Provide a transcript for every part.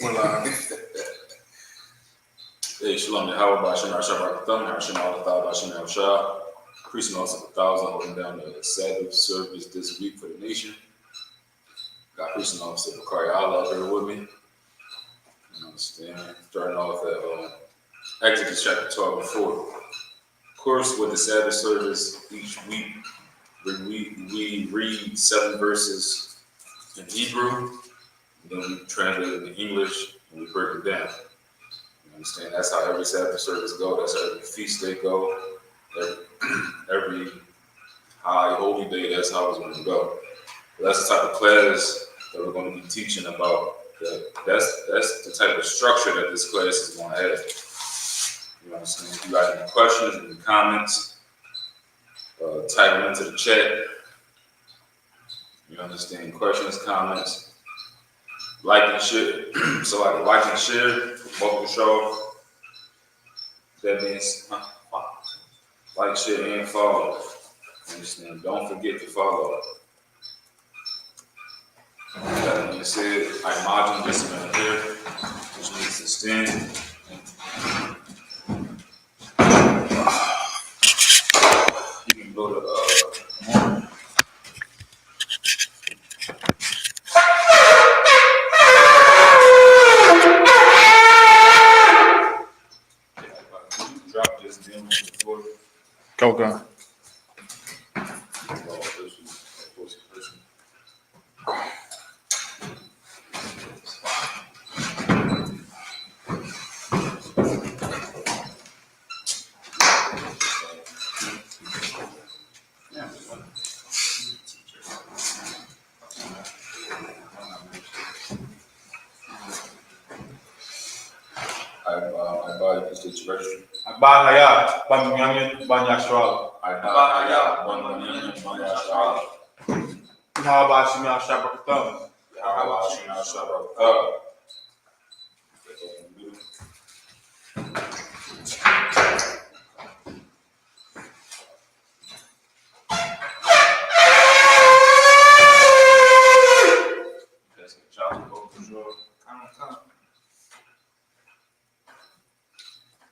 Hey, Shalom, Yahweh, Bashem, Shabbat, Hashem, Allah, Bashem, Shah. Priest and also 1,000 holding down the Sabbath service this week for the nation. Got priest and officer I.S.U.P.K out there with me. You understand? Starting off at Exodus chapter 12 and 4. Of course, with the Sabbath service each week, we read 7 verses in Hebrew, and then we translate it in English, and we break it down. You understand? That's how every Sabbath service goes. That's how every feast day go. Every high holy day, that's how it's going to go. But that's the type of class that we're going to be teaching about. That's the type of structure that this class is going to have. You know what I'm saying? If you got any questions, any comments, type them into the chat. You understand? Questions, comments, like and share. So like and share, welcome to show. That means like, share, and follow. Understand? Don't forget to follow. That being said, I imagine this man here, which means to stand. You can go to drop this down on the floor. Go. Bahaya, banyak soal. Bahaya, banyak. How about you now, Shabbat?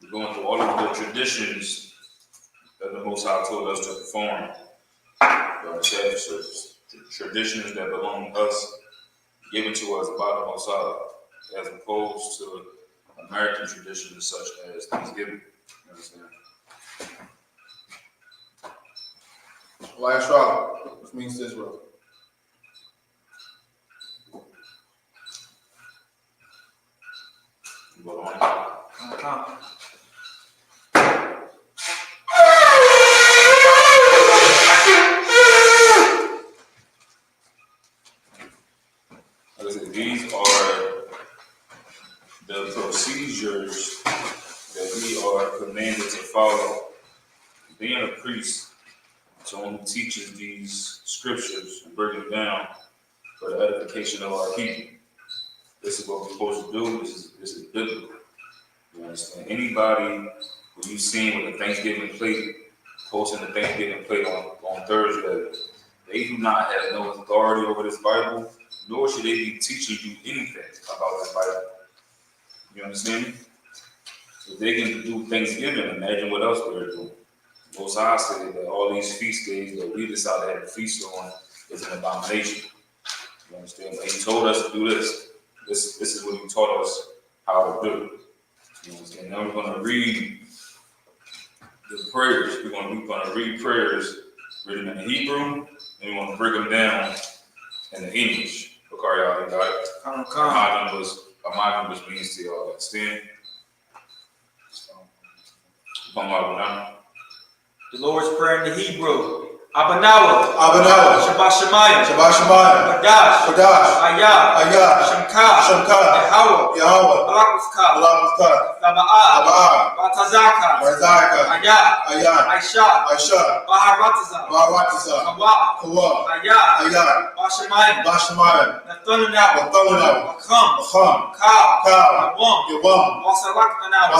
We're going through all of the traditions that the Most High told us to perform during the Sabbath service. Traditions that belong to us, given to us by the Most High, as opposed to American traditions such as Thanksgiving. You understand? I.S.U.P.K, which means Israel. Go on. These are the procedures that we are commanded to follow. Being a priest, someone who teaches these scriptures and breaks them down for the edification of our people. This is what we're supposed to do. This is biblical. You understand? Anybody who you've seen with a Thanksgiving plate, posting the Thanksgiving plate on Thursday, they do not have no authority over this Bible, nor should they be teaching you anything about this Bible. You understand me? If they can do Thanksgiving, imagine what else they're doing. Most High said that all these feast days that we decide to have a feast on is an abomination. You understand? But he told us to do this. This is what he taught us how to do. You understand? Now we're going to read the prayers. We're going to read prayers written in Hebrew, and we're going to break them down in the English. Okay, y'all my numbers means to y'all. Understand? The Lord's Prayer in the Hebrew. Abanawa, Shabbat Shemayim, Badash, I.S.U.P.K, Yahweh, Allah, Sabbath, Batazaka, I.S.U.P.K, Baharataza, Kawa, Bashemayim, Nathanawa, Bakam, Ka, Yawam, Wasalakanawa,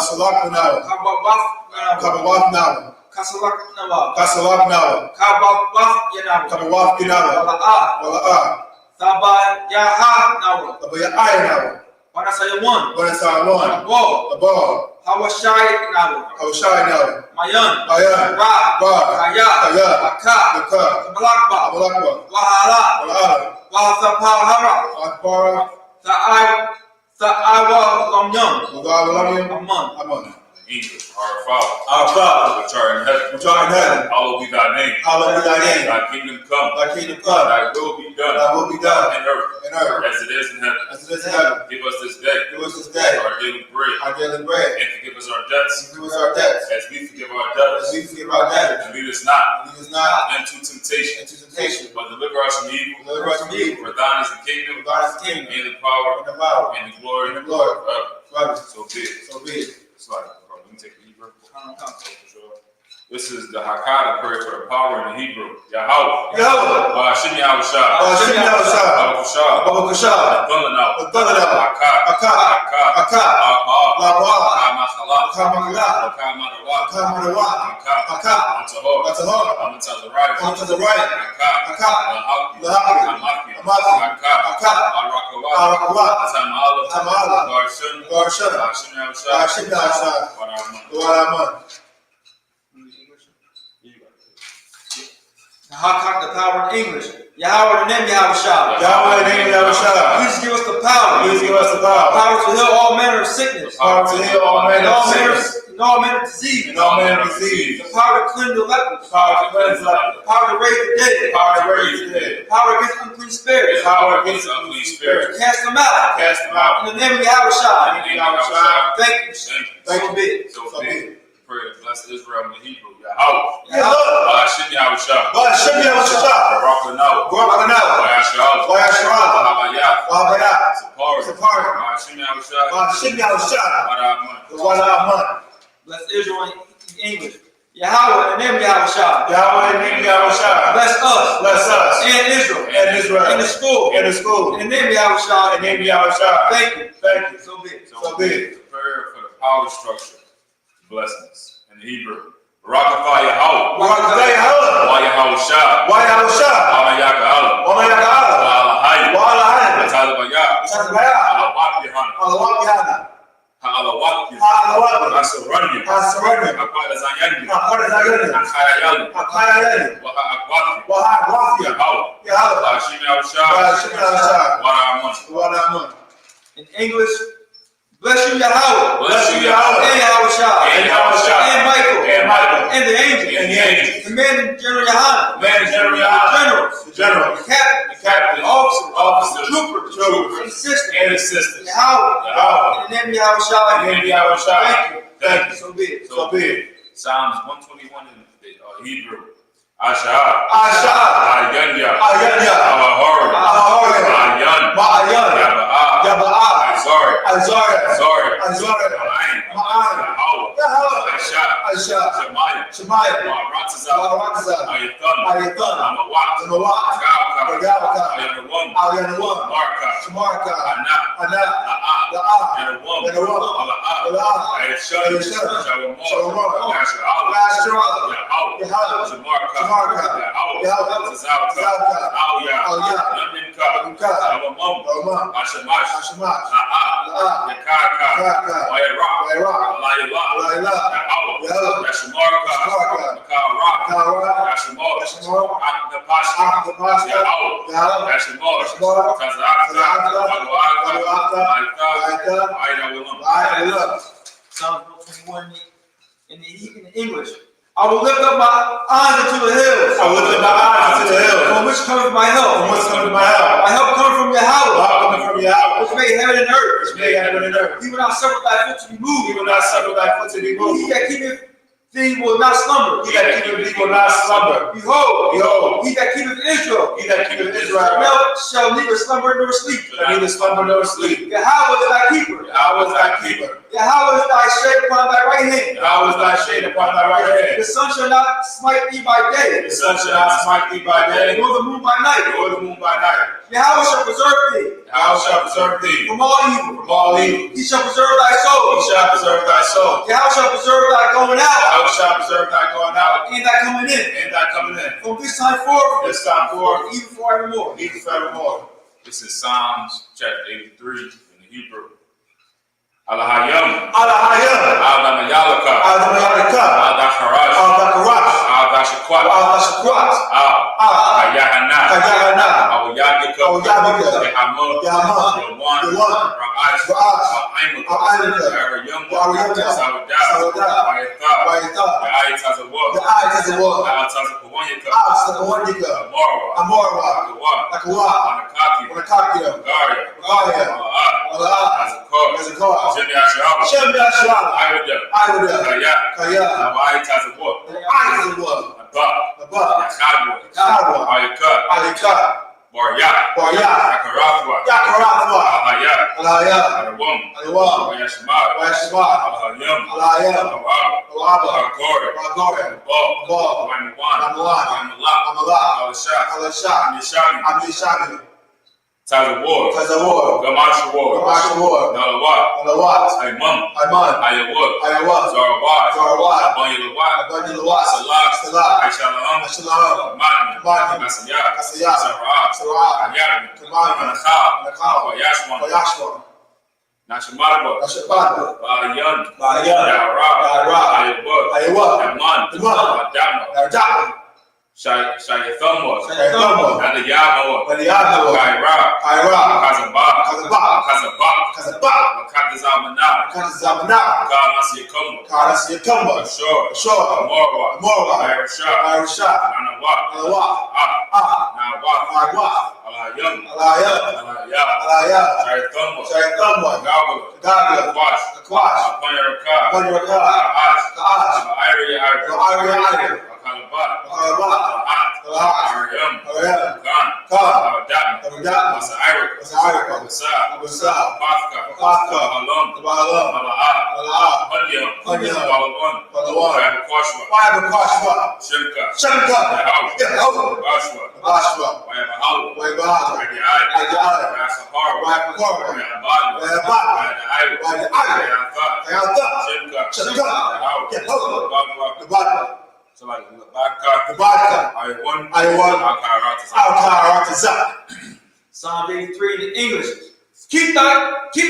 Kabawaf, Kasalak now. Kabawaf Yanawa. Wala'a. Taba Yaha now. Pada saya one. Pada saya one. Above. Above. Hawashai nawa. Hawashai nawa. Mayan. Mayan. Ra. Ra. Kaya. Kaya. Aka. Aka. Balakba. Balakba. Wahala. Wahala. Wahasapahara. Akbara. Sa'awa lamyam. Mugawalamim. Aman. Aman. English, our Father, Our Father, which art in heaven, which art in heaven, hallowed be thy name. hallowed be thy name. Thy kingdom come. Thy kingdom come. Thy will be done. Thy will be done in earth, as it is in heaven. as it is in heaven. Give us this day Give us this day our daily bread, our daily bread, and forgive us our debts, and give us our debts, as we forgive our as debtors. we forgive our debtors. And lead us not Lead us not into temptation, into temptation, but deliver us from evil. deliver us from evil. For thine is the kingdom, For thine is the kingdom, and the power, and the power, and the glory, and the glory, forever. forever. So be it. So be it. It's like, let me take the Hebrew. This is the Hakata prayer for the power in the Hebrew. Yahweh. Yahweh. Ba'ashim Yahushua. Ba'ashim Yahushua. Baruchah. Baruchah. Adonai. Adonai. Akkad. Akkad. Akkad. Akkad. La'awah. La'awah. Ka'machallah. Ka'machallah. Ka'marawah. Ka'marawah. Akkad. Akkad. Atahor. Atahor. Amatazarayah. Amatazarayah. Akkad. Akkad. Lahaki. Lahaki. Amaki. Amaki. Akkad. Akkad. Arakawah. Arakawah. Tamala. Tamala. Garshun. Garshun. Ba'ashim Yahushua. Ba'ashim Yahushua. Waraman. The power in English. Yahweh the name Yahushua. Yahweh the name Yahushua. Please give us the power. Please give us the power. Power to heal all manner of sickness. Power to heal all manner of sickness. And all manner of disease. And all manner of disease. The power to cleanse the lepers. Power to cleanse the lepers. Power to raise the dead. Power to raise the dead. Power against unclean spirits. Power against unclean spirits. Cast them out. Cast them out. In the name of Yahushua. In the name of Yahushua. Thank you. Thank So you. be it. So So be be it. it. Pray to bless Israel in the Hebrew. Yahweh. Yahweh. Ba'ashim Yahushua. Ba'ashim Yahushua. Barakanawa. Barakanawa. Wayashalah. Wayashalah. Wahabayah. Wahabayah. Sapari. Sapari. Ba'ashim Yahushua. Ba'ashim Yahushua. Waraman. Waraman. Bless Israel in English. Yahweh in the name of Yahushua. Yahweh in the name of Yahushua. Bless us. Bless us. And Israel. And Israel. In the school. In the school. In the name of Yahushua. In the name of Yahushua. Thank you. Thank you. So be it. So be it. Prayer for the power structure. Blessings in the Hebrew. Barakatha Yahweh. Barakatha Yahweh. Wayahusha. Wayahusha. Wamayaka'ala. Wamayaka'ala. Wa'alahayim. Wa'alahayim. Atalabayah. Atalabayah. Alawak-YAHANNA. Allah. Alawak-YAHANNA. Asaranya. Asaranya. Akwadazanyanya. Akwadazanyanya. Akayayali. Akayayali. Waha'akwati. Waha'akwati. Yahweh. Yahweh. Ba'ashim Yahushua. Ba'ashim Yahushua. Waraman. Waraman. In English, bless you, Yahweh. Bless you, Yahweh. And Yahushua. And Yahushua. And Michael. And Michael. And the angels. And the angels. Commanding General Yohanan. Commanding General Yohanan. Generals. The generals. The captains. The captains. Officers. Troopers. And assistants. And assistants. Yahweh. Yahweh. In the name of Yahushua. In the name of Yahushua. Thank you. Thank you. So be it. So be it. Psalms 121 in the Hebrew. Ashah. Ashah. Ayanya. Ayanya. Awahori. Awahori. Ma'ayan. Ma'ayan. Yaba'ah. Yaba'ah. Azari. Azari. Azari. Azari. Ma'ayin. Ma'ayin. Yahweh. Yahweh. Ashah. Ashah. Shemaiah. Shemaiah. Ma'aratazah. Ma'aratazah. Ayathan. Ayathan. Amawat. Amawat. Gawka. Gawka. Ayanawam. Ayanawam. Marka. Shamarka. Anah. Anah. La'ah. La'ah. Yanawam. Yanawam. Ala'ah. Ala'ah. Ayashah. Ayashah. Shawamah. Shawamah. Yashar'Allah. Yashar'Allah. Yahweh. Yahweh. Shamarka. Shamarka. Yahweh. Yahweh. Tazawka. Tazawka. Awya. Awya. Naminka. Naminka. Awamam. Awamam. Ashamash. Ashamash. La'ah. La'ah. Yakaka. Yakaka. Wayarah. Wayarah. Alayillah. Alayillah. Yahweh. Yahweh. Yashamarka. Shamarka. Makarah. Makarah. Yashamar. Yashamar. Akdapashka. Akdapashka. Yahweh. Yahweh. Yashamar. Yashamar. Tazawka. Tazawka. Wadu'aka. Wadu'aka. Aika. Aika. Ayawillam. Ayawillam. Psalm 121 in the English. I will lift up my eyes unto the hills. I will lift up my eyes unto the hills. From which cometh my help? From whence cometh my help? My help cometh from Yahweh. My help cometh from Yahweh. Which made heaven and earth. Which made heaven and earth. He will not suffer thy foot to be moved. He will not suffer thy foot to be moved. He that keepeth thee will not slumber. He that keepeth thee will not slumber. Behold, Behold, he that keepeth Israel he that keepeth Israel shall neither slumber nor sleep. shall neither slumber nor sleep. Yahweh is thy keeper. Yahweh is thy keeper. Yahweh is thy shade upon thy right hand. Yahweh is thy shade upon thy right hand. The sun shall not smite thee by day, The sun shall not smite thee by day, nor the moon by night. nor the moon by night. Yahweh shall preserve thee Yahweh shall preserve thee from all evil. from all evil. He shall preserve thy He soul. shall preserve thy soul. Yahweh shall preserve thy going out Yahweh shall preserve thy going out and thy coming in. and thy coming in. From this time forth, This time forth, even forevermore. even forevermore. This is Psalms chapter 83 in the Hebrew. Alahayam, Alahayam, Aldamayalaka, Aldamayalaka, Aldakarash, Aldakarash, Aldashakwat, Aldashakwat, Al-Yahanna, Kayahana, Awayagika, Awayagika, Yahamud, Yahamud, Yawan, Yawan, Ra'ash, Ra'ash, Al-Aimuk, Al-Aimuk, Arayum, Arayum, Sawadah, Sawadah, Wayatha, Wayatha, the Ayatazawah, the Ayatazawah, Al-Tazakawanyaka, Al-Sakawanika, Amorwa, Amorwa, Akawa, Akawa, Anakaki, Wanakakia, Garia, Garia, As a car, Azakar, GEN.YAHANNA, GEN.YAHANNA, I.S.U.P.K, Kaya, Kaya, Kaya, Ayatazawah, Ayatazawah, Abba, Yachadwa, Yachadwa, Ayaka, Ayaka, Barya, Barya, Yakaratwa, Yakaratwa, Alaya, Alaya, Arawam, Alawam, Wayashmad, Wayashmad, Alhayam, Alaya, Awab, Awaba, Agore, Agore, Bob, Bob, Waymawan, Waymawan, Waymalak, Amalak, Alashak, Alashak, Yishami, Amishami, Tazawar, Tazawar, Gamashawar, Gamashawar, Nalawat, Alawat, Aimam, Ayman, Ayawut, Ayawat, Zarawat, Zarawat, Abanyalawat, Abanyalawat, Salak, Salak, Aishalam, Ashalam, Mani, Mani, Asayat, Asayat, Sarat, Sarat, Ayat, Kamani, Anakha, Nakal, Wayashwan, Wayashwan, Nashamadwa, Nashabad, Balayan, Balayan, Yara, Yara, Ayawut, Ayawat, Yaman, Yaman, Adama, Narjak, Shayathamwa, Shayathamwa, Adayamawa, Adiyamawa, Kaira, Kaira, Kazabak, Kazabak, Kazabak, Kazabak, Wakatazamana, Kazabna, Kamasyakumwa, Karas Yakumba, Ashur, Ashur, Amorwa, Amorwa, Irasha, Irasha, Nanawak, Alawak, Nawak, Agwak, Alayam, Alaya, Alaya, Alaya, Shayathamwa, Shayathamwa, Gabala, Gagla, Kwash, Akwash, Apanyaraka, Panyaraka, Kaash, Kaash, Iri, Iri, Akalabat, Akalabat, Ahat, Alahat, Ariam, Arayam, Khan, Khan, Abadan, Abadan, Masa'irika, Masa'irika, Abasa, Abasa, Pathka, Pathka, Bahalum, Bahalum, Malahat, Alahat, Hanyam, Hanyam, Balawan, Balawan, Wayabakwashwa, Wayabakwashwa, Shimka, Shemka, Yahaw, Yahaw, Bashwa, Bashwa, Wayabahalu, Wayabahalu, Adiai, Adiai, Wayasapara, Wayapakora, Wayabadu, Wayabadu, Wayadairu, Wayadairu, Wayatha, Kayatha, Shimka, Shemka, Yahaw, Yahaw, Bagwa, Gabata, so like Labaka, Gabata, I1, I1, Al-Kairat, Al-Karatazak. Psalm 83 in the English. Keep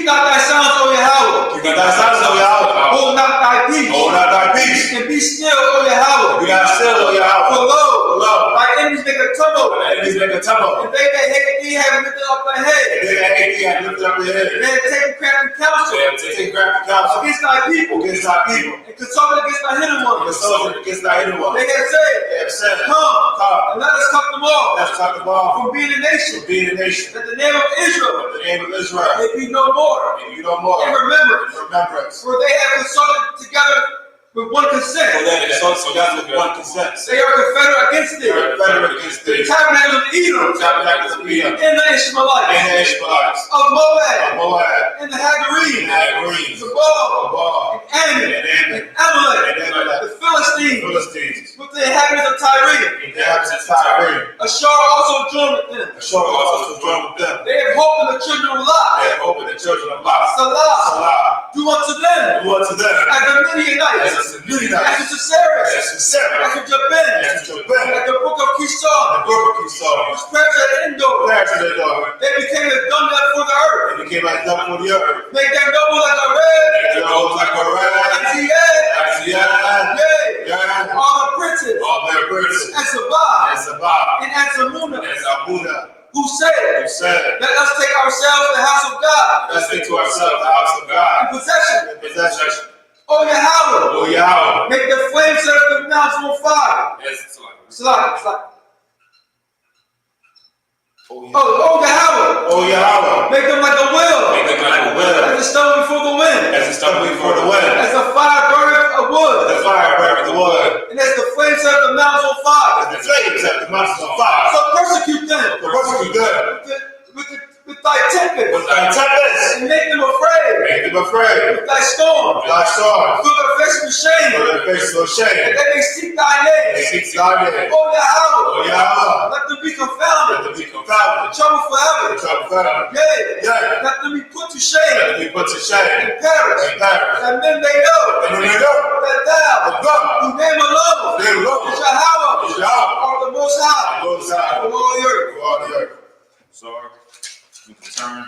not thy sounds, O Yahweh. Keep not thy sounds, O Yahweh. Hold not thy peace. Hold not thy peace. And be still, O Yahweh. Be not still, O Yahweh. For lo, Lo, thy enemies make a tumult. thy enemies make a tumult. And they that hate thee have lifted up their head. They that hate thee have lifted up their head. They have taken crafty counsel They have taken crafty counsel against thy people. against thy people. And consulted against thy hidden ones. Consulted against thy hidden one. They They have said, have said, Come, and let us cut them off let's cut the ball from being a nation. from being a nation. That the name of Israel The name of Israel may be no more may be no more in in remembrance. remembrance. For they have consulted together with one consent. For they consult together with one consent. They are confederate against They thee. are confederate against The thee. tabernacle of Edom, Tabernacles of Edom, and the Ishmaelites, and the Ishmaelites, of of Moab, Moab, and the and Hagarenes, the Hagarenes, the of Baal, Baal, and Ammon, and Ammon, and Amalek, and Amalek, the Philistines, Philistines, with the inhabitants of Tyre. the inhabitants of Tyre. Ashur also joined with them. Ashur also joined with them. They have hope in the children of They Lot. have opened the children of Lot. Salah, Salah, do unto them do unto them as the Midianites, as the as Midianites, the Sisera, as the Sarah, as the Jabin, as the Jabin, at the brook of the Kishon, brook of Esau, which perished at Endor. declared to their daughter, They became as dung for the earth. they became like dung for the earth. Make them noble like a red, They rose like a rat, as the egg, as the yan, yea, all the princes, all their princes, and Sabbath, and Sabbath, and Ansamuna, and Zabuna, who said, who said, let us take ourselves the house of God let's take to ourselves the house of God, in possession. in possession. O Yahweh, O Yahweh, make the flames set up the mountains on fire. Slide. Oh Yahweh, O Yahweh, make them like a wheel, make them like a wheel, as a stone before the wind, as a stone before the wind, as a fire burneth a wood, the fire burneth the wood, and as the flames set the mountains on fire. as the flames set the mountains on fire. So persecute them So persecute them with thy tempest, with thy tempest, and make them afraid make them afraid, with thy storm. with thy storm, Fill their faces with shame, for their faces of and shame. they may seek thy They name. seek thy name. O Yahweh, O Yahweh, let them be let confounded, them be confounded, trouble forever. trouble forever. Yea, Yea, let them be put to let shame them be put to shame, and perish. and perish. And then they know And when they know that thou, that God, whose name alone they love is is Yahweh, Yahweh, are the most high Most High, of all the earth. of all the earth. So, we can turn.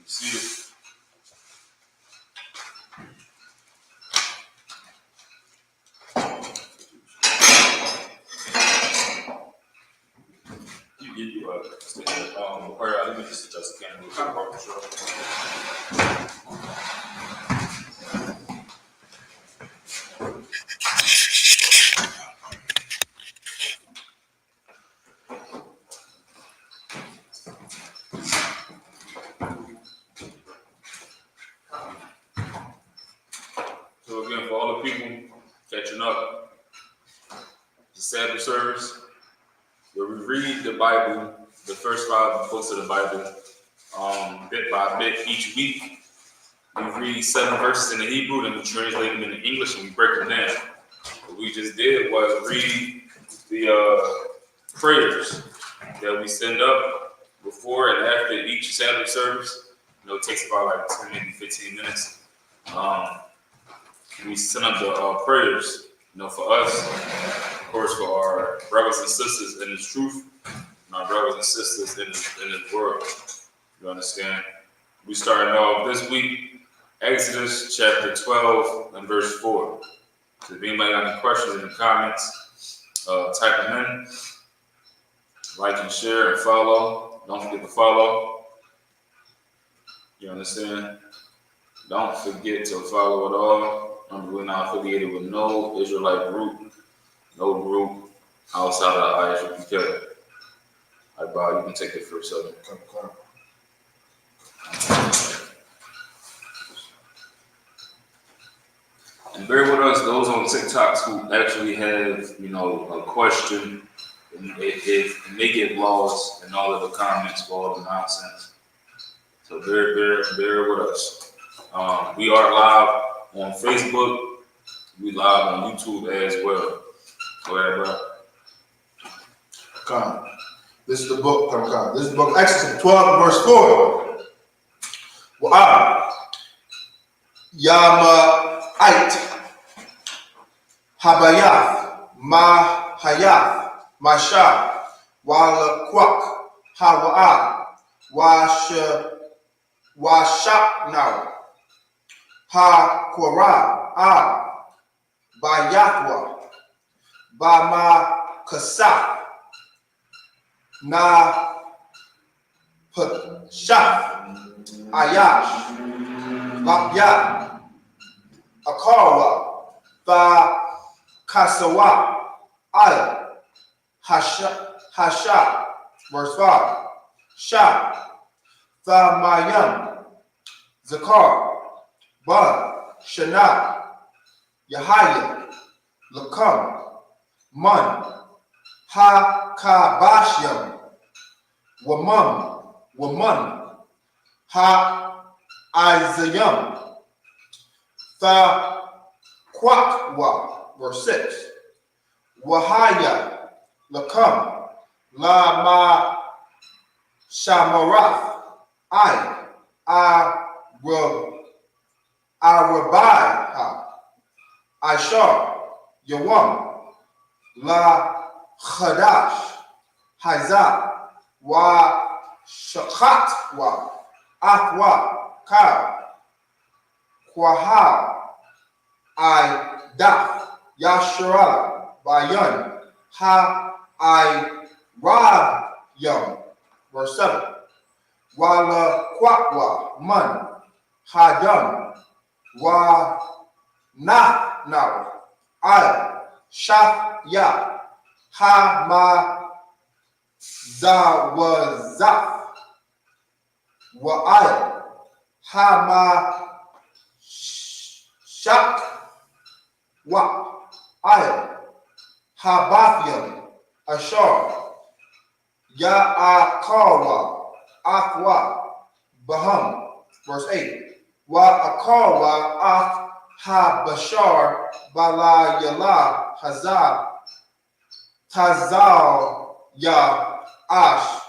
See it. Let me just adjust the camera. So again, for all the people catching up, the Sabbath service, where we read the Bible, the first 5 books of the Bible, bit by bit each week. We read 7 verses in the Hebrew, then we translate them into English, and we break them down. What we just did was read the prayers that we send up before and after each Sabbath service. It takes about like 10, maybe 15 minutes. We send up the prayers, for us, of course, for our brothers and sisters in this truth, and our brothers and sisters in this world. You understand? We started off this week, Exodus chapter 12 and verse 4. So if anybody got any questions in the comments, type them in. Like and share and follow. Don't forget to follow. You understand? Don't forget to follow at all. We're not affiliated with no Israelite group, no group outside of I.S.U.P.K. All right, Bob, you can take it for a second. And bear with us, those on TikToks who actually have, a question, and they get lost in all of the comments for all the nonsense. So bear with us. We are live on Facebook. We live on YouTube as well. Go ahead, bro. Come. This is the book. Come. This is the book Exodus 12 verse 4. Yama'ite, Habayath, Mahayath, Masha, Walakwak, Hawa'ah, Washaknaw, Ha-Korah, Bayathwa, Bama-Kasah, Na-Pashah, Ayash, Lapyat, Akarwa, Ba-Kasawa, Al, Hasha, verse 5, Shah, Thamayam, Zakar, Bud, Shana, Yahaya, Lakam, Man, Ha-Kabashyam, Waman, Ha-Izayam, Tha-Kwakwa, verse 6, Wahaya, Lakam, La-Ma, Shamarath, Arabai, Ishar, Yawam, La Chadash, Hazah, Wa Shachat, Wa Athwa, Ka, Kwahal, Daf, Yasharala, Bayan, Rab-Yam, verse 7. Wala Kwakwa, Man, Hadam, Wa Naw, Al, Shafya, Ha-Ma-Zawazaf, Wa'al, Ha-Ma-Shak-Wa, Al, Habathim, Ashar, Ya'akawa, Athwa, Baham, verse 8. Wa'akawa, Ha-Bashar, Bala-Yala, Hazab, Tazal, Ya, Ash,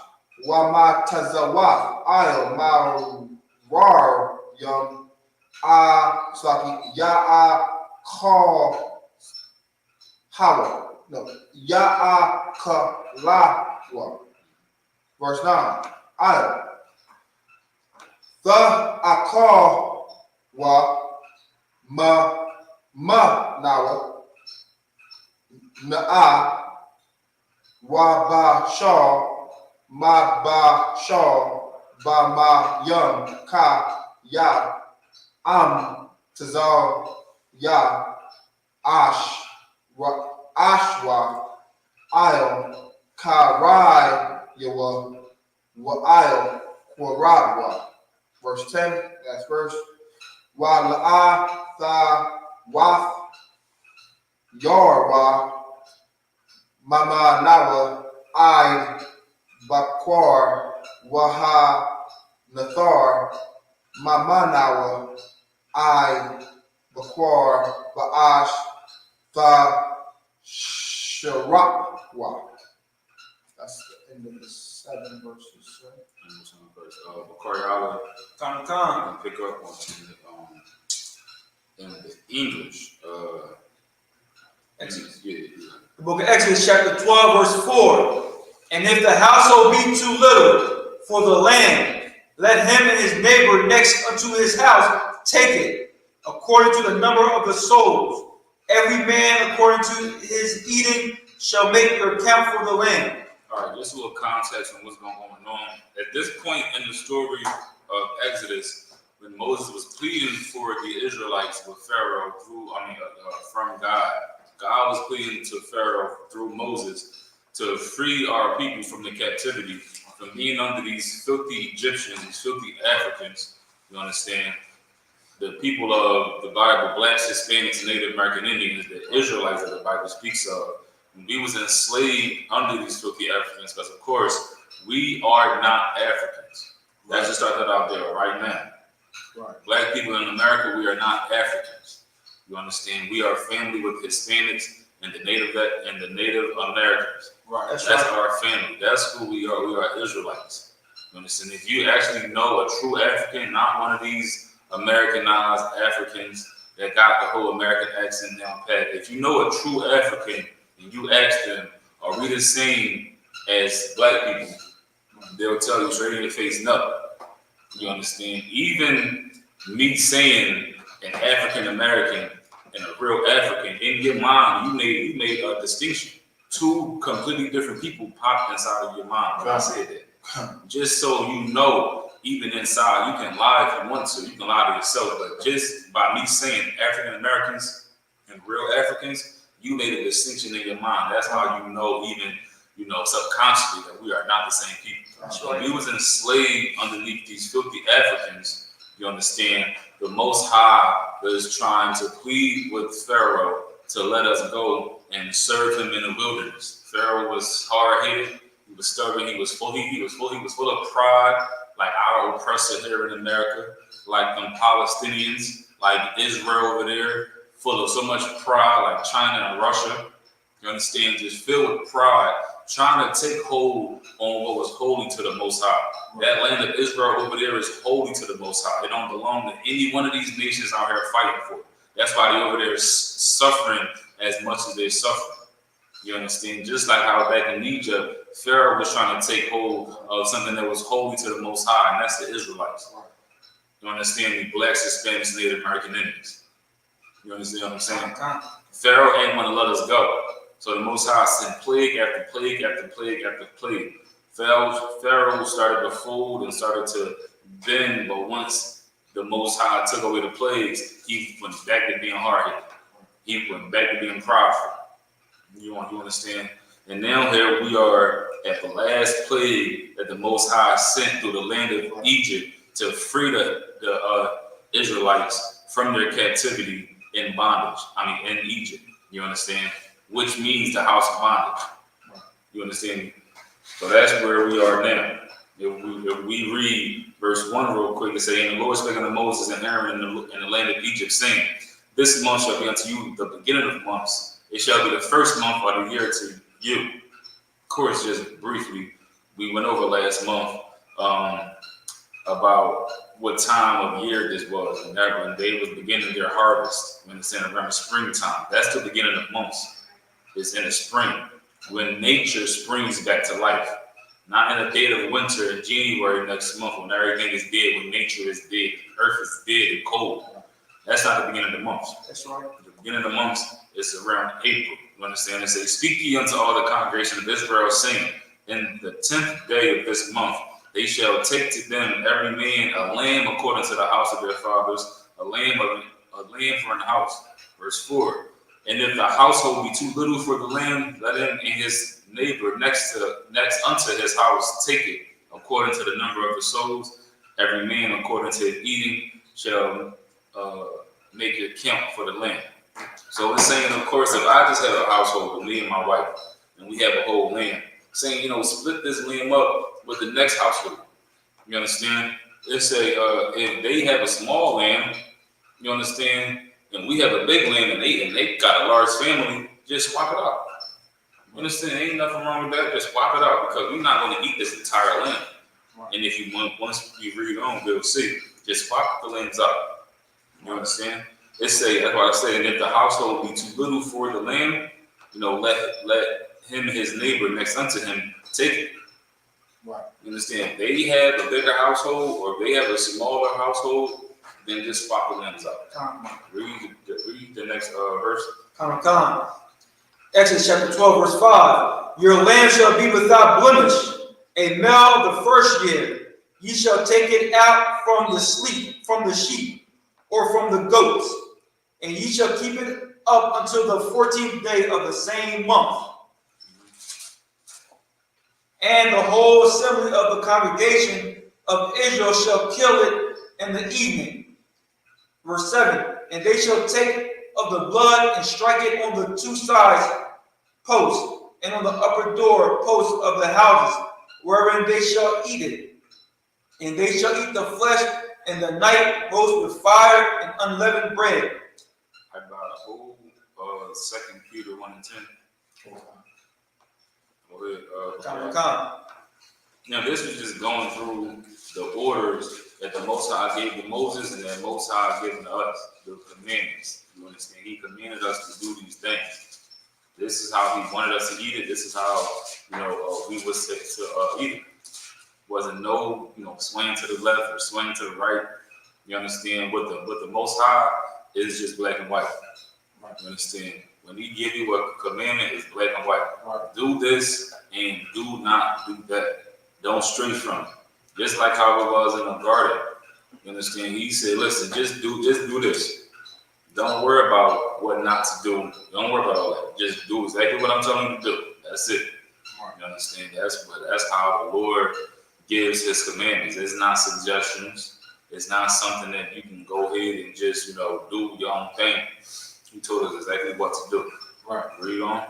Wa-Ma-Tazawaf, Ayel, Ma-Rar, Yum, Ya'akalawa, verse 9. Ayel, The-Akawa, Ma-Nawa, Na'a, Wa-Bashar, Ma ba shaw ba ma yum ka ya am tazal ya ash wa ashwa il karai yawa wa il kwaradwa. Verse 10, that's verse. Wa la tha wath yarwa mama nawa I bakwar waha nathar mamanawa I bakwar baash ba sharakwa. That's the end of the 7 verses. Corey, I Come. would pick up on in the English. Exodus. Yeah. The book of Exodus, chapter 12, verse 4. And if the household be too little for the land, let him and his neighbor next unto his house take it, according to the number of the souls. Every man according to his eating shall make their count for the land. All right, just a little context on what's going on. At this point in the story of Exodus, when Moses was pleading for the Israelites with Pharaoh from God, God was pleading to Pharaoh through Moses to free our people from the captivity, from being under these filthy Egyptians, these filthy Africans. You understand? The people of the Bible, blacks, Hispanics, Native American Indians, the Israelites that the Bible speaks of, we was enslaved under these filthy Africans because, of course, we are not Africans. Let's just start that out there right now. Right. Black people in America, we are not Africans. You understand? We are family with Hispanics and the Native Americans. Right. That's our family. That's who we are. We are Israelites. You understand? If you actually know a true African, not one of these Americanized Africans that got the whole American accent down pat. If you know a true African and you ask them, are we the same as black people? They'll tell you straight in your face, no. You understand? Even me saying an African American and a real African, in your mind, you made a distinction. Two completely different people popped inside of your mind when I said that. Just so you know, even inside, you can lie if you want to. You can lie to yourself, but just by me saying African Americans and real Africans, you made a distinction in your mind. That's how you know, even subconsciously, that we are not the same people. So we was enslaved underneath these filthy Africans. You understand? The Most High was trying to plead with Pharaoh to let us go and serve him in the wilderness. Pharaoh was hard-headed. He was stubborn. He was full of pride, like our oppressor here in America, like them Palestinians, like Israel over there, full of so much pride, like China and Russia. You understand? Just filled with pride, trying to take hold on what was holy to the Most High. That land of Israel over there is holy to the Most High. It don't belong to any one of these nations out here fighting for it. That's why they over there suffering as much as they're suffering. You understand? Just like how back in Egypt, Pharaoh was trying to take hold of something that was holy to the Most High, and that's the Israelites. You understand? The blacks, Hispanics, Native American Indians. You understand what I'm saying? Pharaoh ain't want to let us go. So the Most High sent plague after plague after plague after plague. Pharaoh started to fold and started to bend, but once the Most High took away the plagues, he went back to being hard-headed. He went back to being prideful. You understand? And now here we are at the last plague that the Most High sent through the land of Egypt to free the Israelites from their captivity in bondage. In Egypt. You understand? Which means the house of bondage. You understand me? So that's where we are now. If we read verse 1 real quick, it says, "And the Lord spake unto Moses and Aaron in the land of Egypt, saying, This month shall be unto you the beginning of months. It shall be the first month of the year to you." Of course, just briefly, we went over last month about what time of year this was. And that when they was beginning their harvest, when it's in around springtime. That's the beginning of months. It's in the spring, when nature springs back to life. Not in a dead of winter in January next month when everything is dead, when nature is dead, earth is dead and cold. That's not the beginning of the months. That's right. The beginning of the months is around April. You understand? It says, "Speak ye unto all the congregation of Israel, saying, in the 10th day of this month, they shall take to them every man a lamb according to the house of their fathers, a lamb for an house. Verse 4. And if the household be too little for the lamb, let him and his neighbor next unto his house take it, according to the number of the souls. Every man according to his eating shall make it count for the lamb. So it's saying, of course, if I just have a household with me and my wife, and we have a whole lamb, saying, split this lamb up with the next household. You understand? It say if they have a small lamb, you understand, and we have a big lamb, and they got a large family, just swap it out. You understand? Ain't nothing wrong with that. Just swap it out, because we're not going to eat this entire lamb. Right. And if you once you read on, we'll see. Just swap the lambs out. You understand? It say, that's why I say, and if the household be too little for the lamb, let him and his neighbor next unto him take it. Right. You understand? If they have a bigger household or if they have a smaller household, then just swap the lambs out. Read the next verse. Exodus chapter 12, verse 5. Your lamb shall be without blemish, a male the first year. Ye shall take it out from the sheep, or from the goats, and ye shall keep it up until the 14th day of the same month. And the whole assembly of the congregation of Israel shall kill it in the evening. Verse 7. And they shall take of the blood and strike it on the two sides posts and on the upper door posts of the houses, wherein they shall eat it. And they shall eat the flesh in the night, roast with fire and unleavened bread. I got a whole 2 Peter 1 and 10. Go ahead. Now this is just going through the orders that the Most High gave to Moses and that Most High given to us, the commandments. You understand? He commanded us to do these things. This is how he wanted us to eat it. This is how we were set to eat it. Wasn't no swing to the left or swing to the right. You understand? What the Most High is just black and white. Right. You understand? When he give you a commandment, it's black and white. Right. Do this and do not do that. Don't stray from it. Just like how it was in the garden. You understand? He said, listen, just do this. Don't worry about what not to do. Don't worry about all that. Just do exactly what I'm telling you to do. That's it. You understand? That's how the Lord gives his commandments. It's not suggestions. It's not something that you can go ahead and just, do your own thing. He told us exactly what to do. Right. Read on.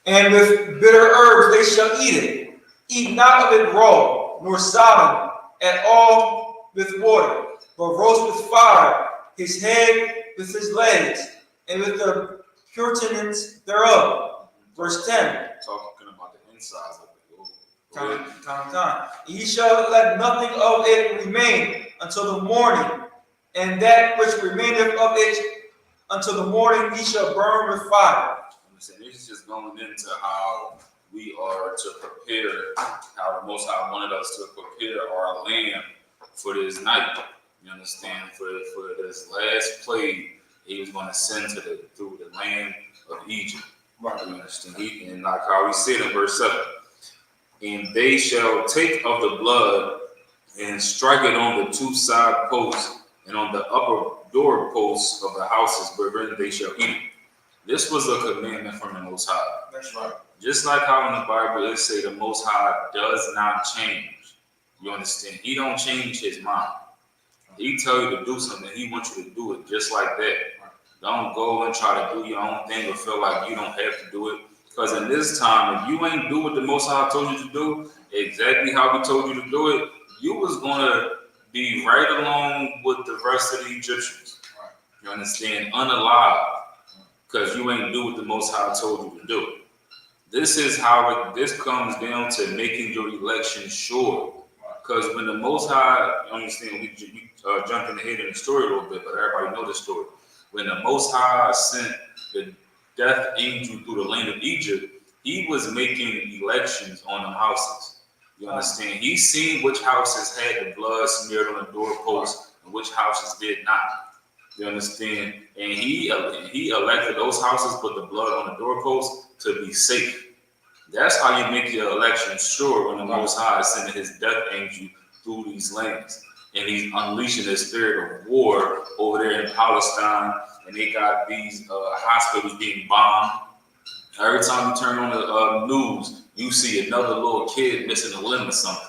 And with bitter herbs they shall eat it. Eat not of it raw, nor sodden at all with water, but roast with fire his head with his legs, and with the purtenance thereof. Verse 10. Talking about the insides of it. Ye shall let nothing of it remain until the morning, and that which remaineth of it until the morning ye shall burn with fire. This is just going into how we are to prepare, how the Most High wanted us to prepare our land for this night. You understand? For this last plague he was going to send through the land of Egypt. Right. You understand? And like how we said in verse 7. And they shall take of the blood and strike it on the two side posts and on the upper door posts of the houses wherein they shall eat it. This was a commandment from the Most High. That's right. Just like how in the Bible it say the Most High does not change. You understand? He don't change his mind. He tell you to do something, he wants you to do it just like that. Don't go and try to do your own thing or feel like you don't have to do it. Because in this time, if you ain't do what the Most High told you to do, exactly how he told you to do it, you was going to be right along with the rest of the Egyptians. You understand? Unalive. Because you ain't do what the Most High told you to do. This is how this comes down to making your election sure. Because when the Most High, you understand, we jumping ahead in the story a little bit, but everybody know the story. When the Most High sent the death angel through the land of Egypt, he was making elections on them houses. You understand? He seen which houses had the blood smeared on the doorpost and which houses did not. You understand? And he elected those houses with the blood on the doorpost to be safe. That's how you make your election sure when the Most High is sending his death angel through these lands. And he's unleashing the spirit of war over there in Palestine. And they got these hospitals being bombed. Every time you turn on the news, you see another little kid missing a limb or something.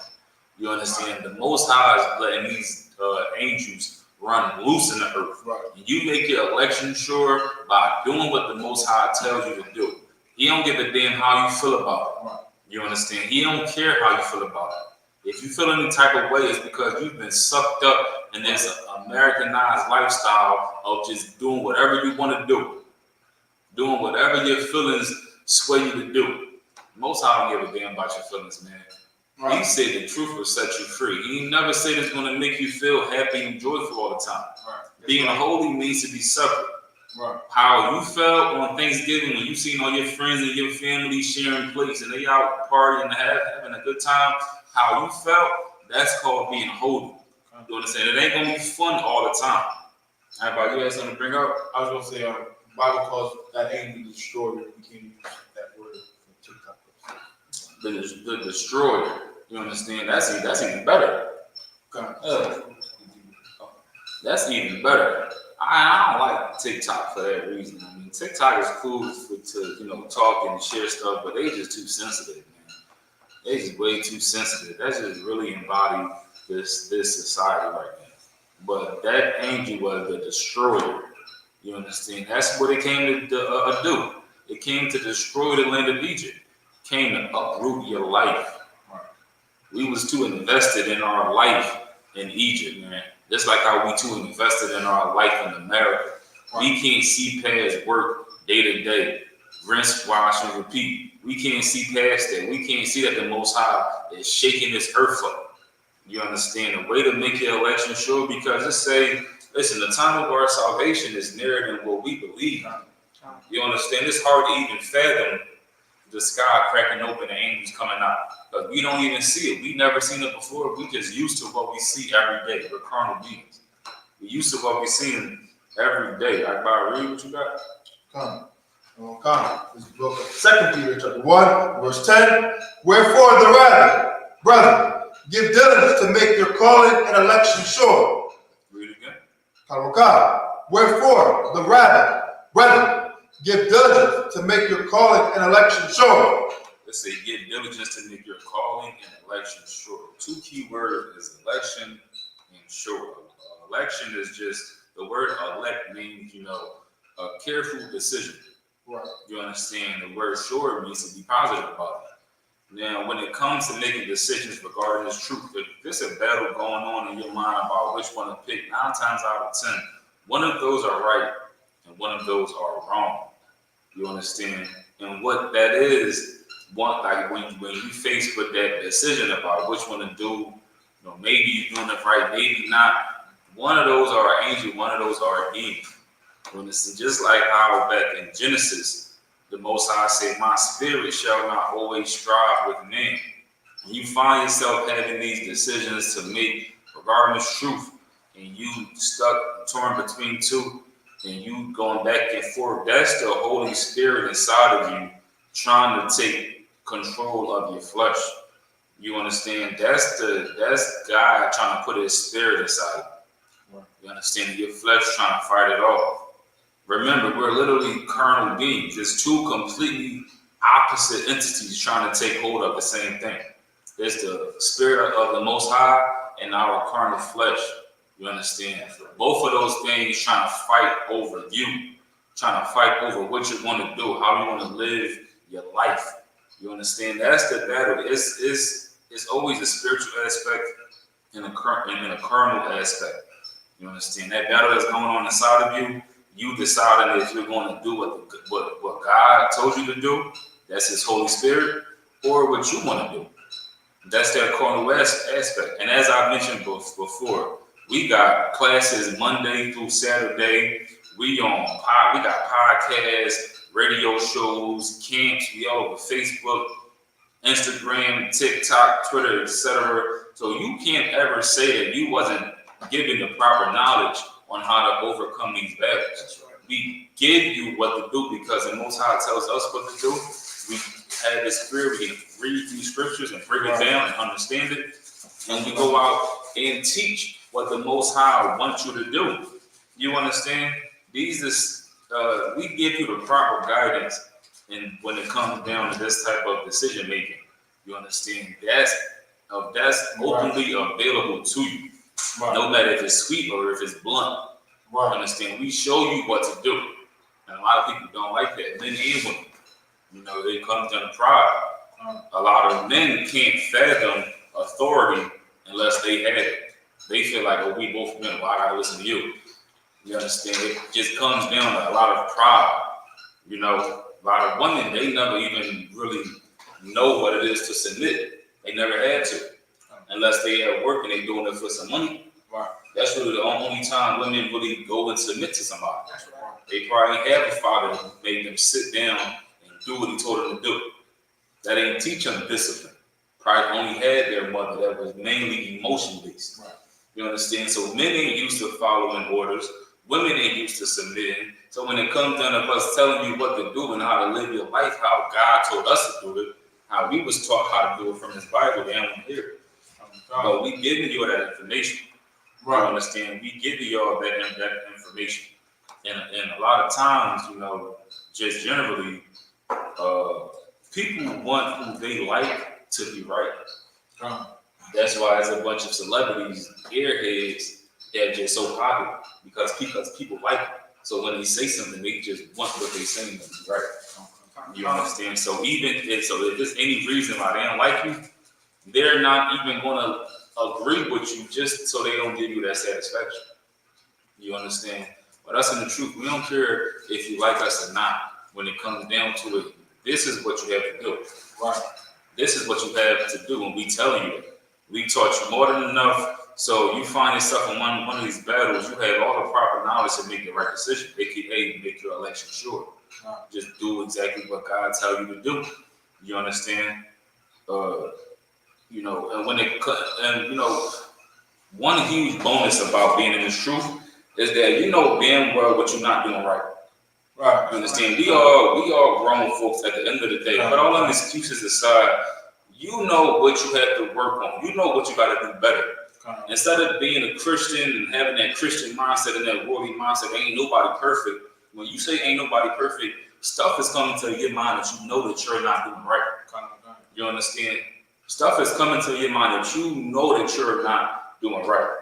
You understand? The Most High is letting these angels run loose in the earth. Right. And you make your election sure by doing what the Most High tells you to do. He don't give a damn how you feel about it. Right. You understand? He don't care how you feel about it. If you feel any type of way, it's because you've been sucked up in this Americanized lifestyle of just doing whatever you want to do. Doing whatever your feelings sway you to do. Most High don't give a damn about your feelings, man. Right. He said the truth will set you free. He never said it's going to make you feel happy and joyful all the time. Right. Being holy means to be separate. Right. How you felt on Thanksgiving when you seen all your friends and your family sharing plates and they out partying and having a good time, how you felt, that's called being holy. You understand? It ain't going to be fun all the time. How about you had something to bring up? I was gonna say, the Bible calls that angel destroyer. We can't use that word from TikTok. The destroyer. You understand? That's even better. That's even better. I don't like TikTok for that reason. I mean, TikTok is cool to talk and share stuff, but they just too sensitive, man. They just way too sensitive. That's just really embody this society right now. But that angel was the destroyer. You understand? That's what it came to do. It came to destroy the land of Egypt. It came to uproot your life. We was too invested in our life in Egypt, man. Just like how we too invested in our life in America. We can't see past work day to day. Rinse, wash, and repeat. We can't see past that. We can't see that the Most High is shaking this earth up. You understand? The way to make your election sure, because it say, listen, the time of our salvation is nearer than what we believe. You understand? It's hard to even fathom the sky cracking open and angels coming out. Because we don't even see it. We've never seen it before. We just used to what we see every day. We're carnal beings. We used to what we see every day. Akbar, read what you got. Come. This is the book of 2 Peter chapter 1, verse 10. Wherefore the rather, brethren, give diligence to make your calling and election sure. Read it again. Wherefore the rather, brethren, give diligence to make your calling and election sure. Let's say give diligence to make your calling and election sure. Two key words is election and sure. Election is just, the word elect means, a careful decision. Right. You understand? The word sure means to be positive about it. Now, when it comes to making decisions regarding this truth, if there's a battle going on in your mind about which one to pick, 9 times out of 10, one of those are right and one of those are wrong. You understand? And what that is, when you faced with that decision about which one to do, maybe you're doing it right, maybe not. One of those are an angel, one of those are a demon. Just like how back in Genesis, the Most High said, my spirit shall not always strive with men. When you find yourself having these decisions to make regarding this truth, and you torn between two, and you going back and forth, that's the Holy Spirit inside of you trying to take control of your flesh. You understand? That's God trying to put his spirit inside you. You understand? Your flesh trying to fight it off. Remember, we're literally carnal beings. There's two completely opposite entities trying to take hold of the same thing. There's the spirit of the Most High and our carnal flesh. You understand? Both of those things trying to fight over you, trying to fight over what you want to do, how you want to live your life. You understand? That's the battle. It's always a spiritual aspect and a carnal aspect. You understand? That battle that's going on inside of you, you deciding if you're going to do what God told you to do, that's his Holy Spirit, or what you want to do. That's that carnal aspect. And as I mentioned before, we got classes Monday through Saturday. We got podcasts, radio shows, camps. We all over Facebook, Instagram, TikTok, Twitter, etc. So you can't ever say that you wasn't given the proper knowledge on how to overcome these battles. Right. We give you what to do because the Most High tells us what to do. have this spirit, we can read these scriptures and break it down and understand it. And we go out and teach what the Most High wants you to do. You understand? These is we give you the proper guidance, and when it comes down to this type of decision making, you understand? That's openly available to you. Right. No matter if it's sweet or if it's blunt. You understand? We show you what to do. And a lot of people don't like that. Men and women. You know, they come down to pride. A lot of men can't fathom authority unless they have it. They feel like, oh, we both men, well, I gotta listen to you. You understand? It just comes down to a lot of pride. You know, a lot of women, they never even really know what it is to submit. They never had to. Unless they at work and they doing it for some money. Right. That's really the only time women really go and submit to somebody. That's right. They probably ain't have a father who made them sit down and do what he told them to do. That ain't teach them discipline. Probably only had their mother that was mainly emotion based. Right. You understand? So men ain't used to following orders. Women ain't used to submitting. So when it comes down to us telling you what to do and how to live your life, how God told us to do it, how we was taught how to do it from His Bible, they don't hear it. But we giving you that information. Right. You understand? We give y'all that information. And a lot of times, you know, just generally, people want who they like to be right. That's why there's a bunch of celebrities, airheads, that are just so popular because people like it. So when they say something, they just want what they saying to be right. You understand? So if there's any reason why they don't like you, they're not even going to agree with you just so they don't give you that satisfaction. You understand? But us in the truth, we don't care if you like us or not. When it comes down to it, this is what you have to do. Right. This is what you have to do, and we telling you it. We taught you more than enough, so you find yourself in one of these battles, you have all the proper knowledge to make the right decision. Make your election sure. Right. Just do exactly what God tells you to do. You understand? You know, one huge bonus about being in this truth is that you know damn well what you're not doing right. Right. You understand? We all grown folks at the end of the day. But all them excuses aside, you know what you have to work on. You know what you got to do better. Instead of being a Christian and having that Christian mindset and that worldly mindset, ain't nobody perfect. When you say ain't nobody perfect, stuff is coming to your mind that you know that you're not doing right. You understand? Stuff is coming to your mind that you know that you're not doing right.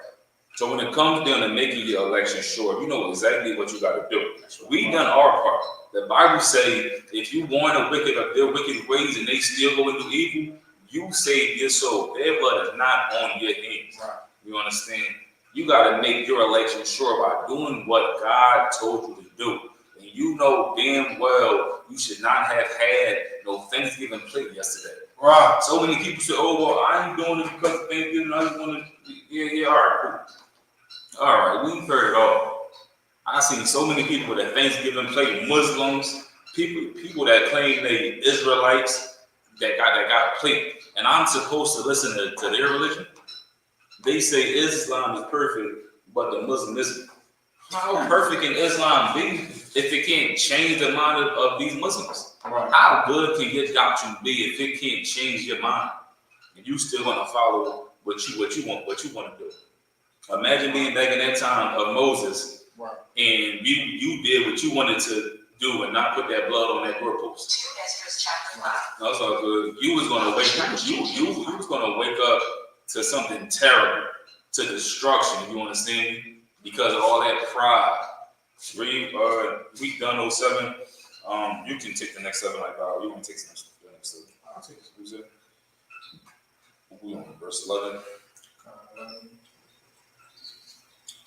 So when it comes down to making your election sure, you know exactly what you got to do. We done our part. The Bible say if you warn the wicked of their wicked ways and they still go into evil, you save your soul. Their blood is not on your hands. Right. You understand? You got to make your election sure by doing what God told you to do. And you know damn well you should not have had no Thanksgiving plate yesterday. Right. So many people say, oh, well, I ain't doing it because of Thanksgiving. I just want to, yeah, all right, cool. All right, we've heard it all. I've seen so many people that Thanksgiving plate, Muslims, people that claim they Israelites that got a plate, and I'm supposed to listen to their religion. They say Islam is perfect, but the Muslim isn't. How perfect can Islam be if it can't change the mind of these Muslims? Right. How good can your doctrine be if it can't change your mind and you still want to follow what you want to do? Imagine being back in that time of Moses, right, and you did what you wanted to do and not put that blood on that doorpost. No, it's all good. You was gonna wake up. You was gonna wake up to something terrible, to destruction. You understand me? Because of all that pride. Week done 07. You can take the next 7 like that. You want to take the next 7? I'll take this. Who's it? We on verse 11.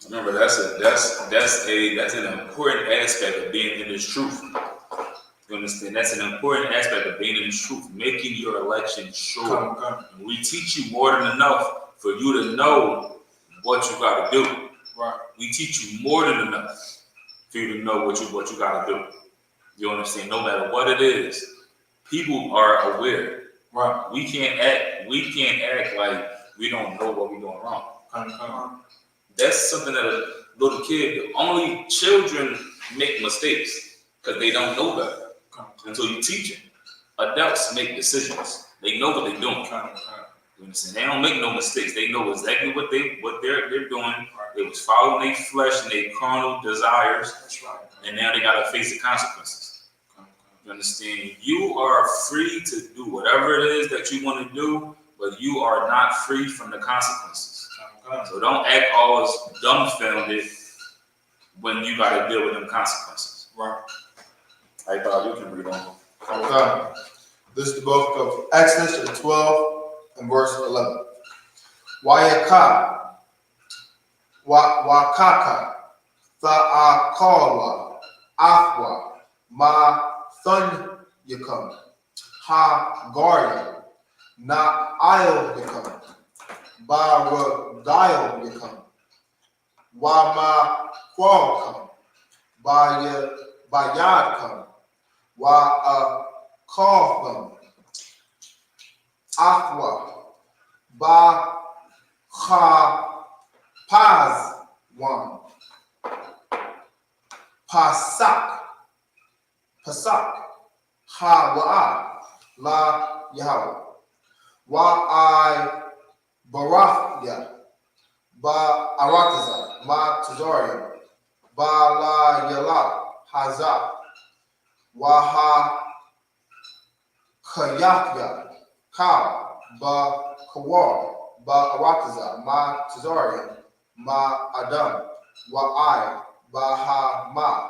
Remember, that's an important aspect of being in this truth. You understand? That's an important aspect of being in this truth, making your election sure. We teach you more than enough for you to know what you got to do. Right. We teach you more than enough for you to know what you got to do. You understand? No matter what it is, people are aware. Right. We can't act like we don't know what we're doing wrong. That's something that a little kid, only children make mistakes because they don't know better until you teach them. adults make decisions. They know what they're doing. You understand? They don't make no mistakes. They know exactly what they're doing. They was following their flesh and their carnal desires, That's right. and now they gotta face the consequences. You understand? You are free to do whatever it is that you want to do, but you are not free from the consequences. So don't act always dumbfounded when you gotta deal with them consequences. Right. Hey, Bob, you can read on. Okay. This is the book of Exodus, chapter 12 and verse 11. Wayaka, wakaka, tha'akawa, afwa, ma thun yakam, ha garya, na aisle yakam, ba dial yakam, wa ma qual come, by yad come, wa call them, afwa, ba ha paz one, pasak, ha wa la Yahweh, wa I barafya, ba arataza, ma tazorium, ba la yala, haza, wa ha kayakya, ka, ba kawar, ba arataza, ma tazorium, ma adam, wa I, ba ha ma,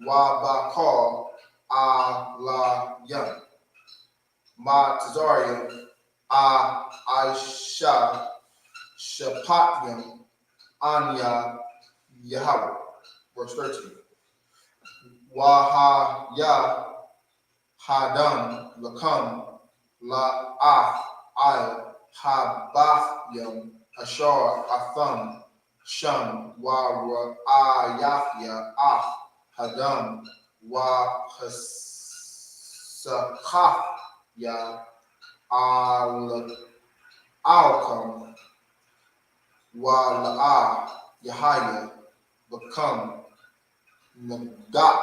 wa ba call, a la yam, ma tazorium, a I.S.U.P.K, shapatyam, anya Yahweh. Verse 13. Wa ya hadam lakam la I ha bathyam ashar atham sham wa ayafya hadam wa hasakafya al alkam wa la Yahya become Nagak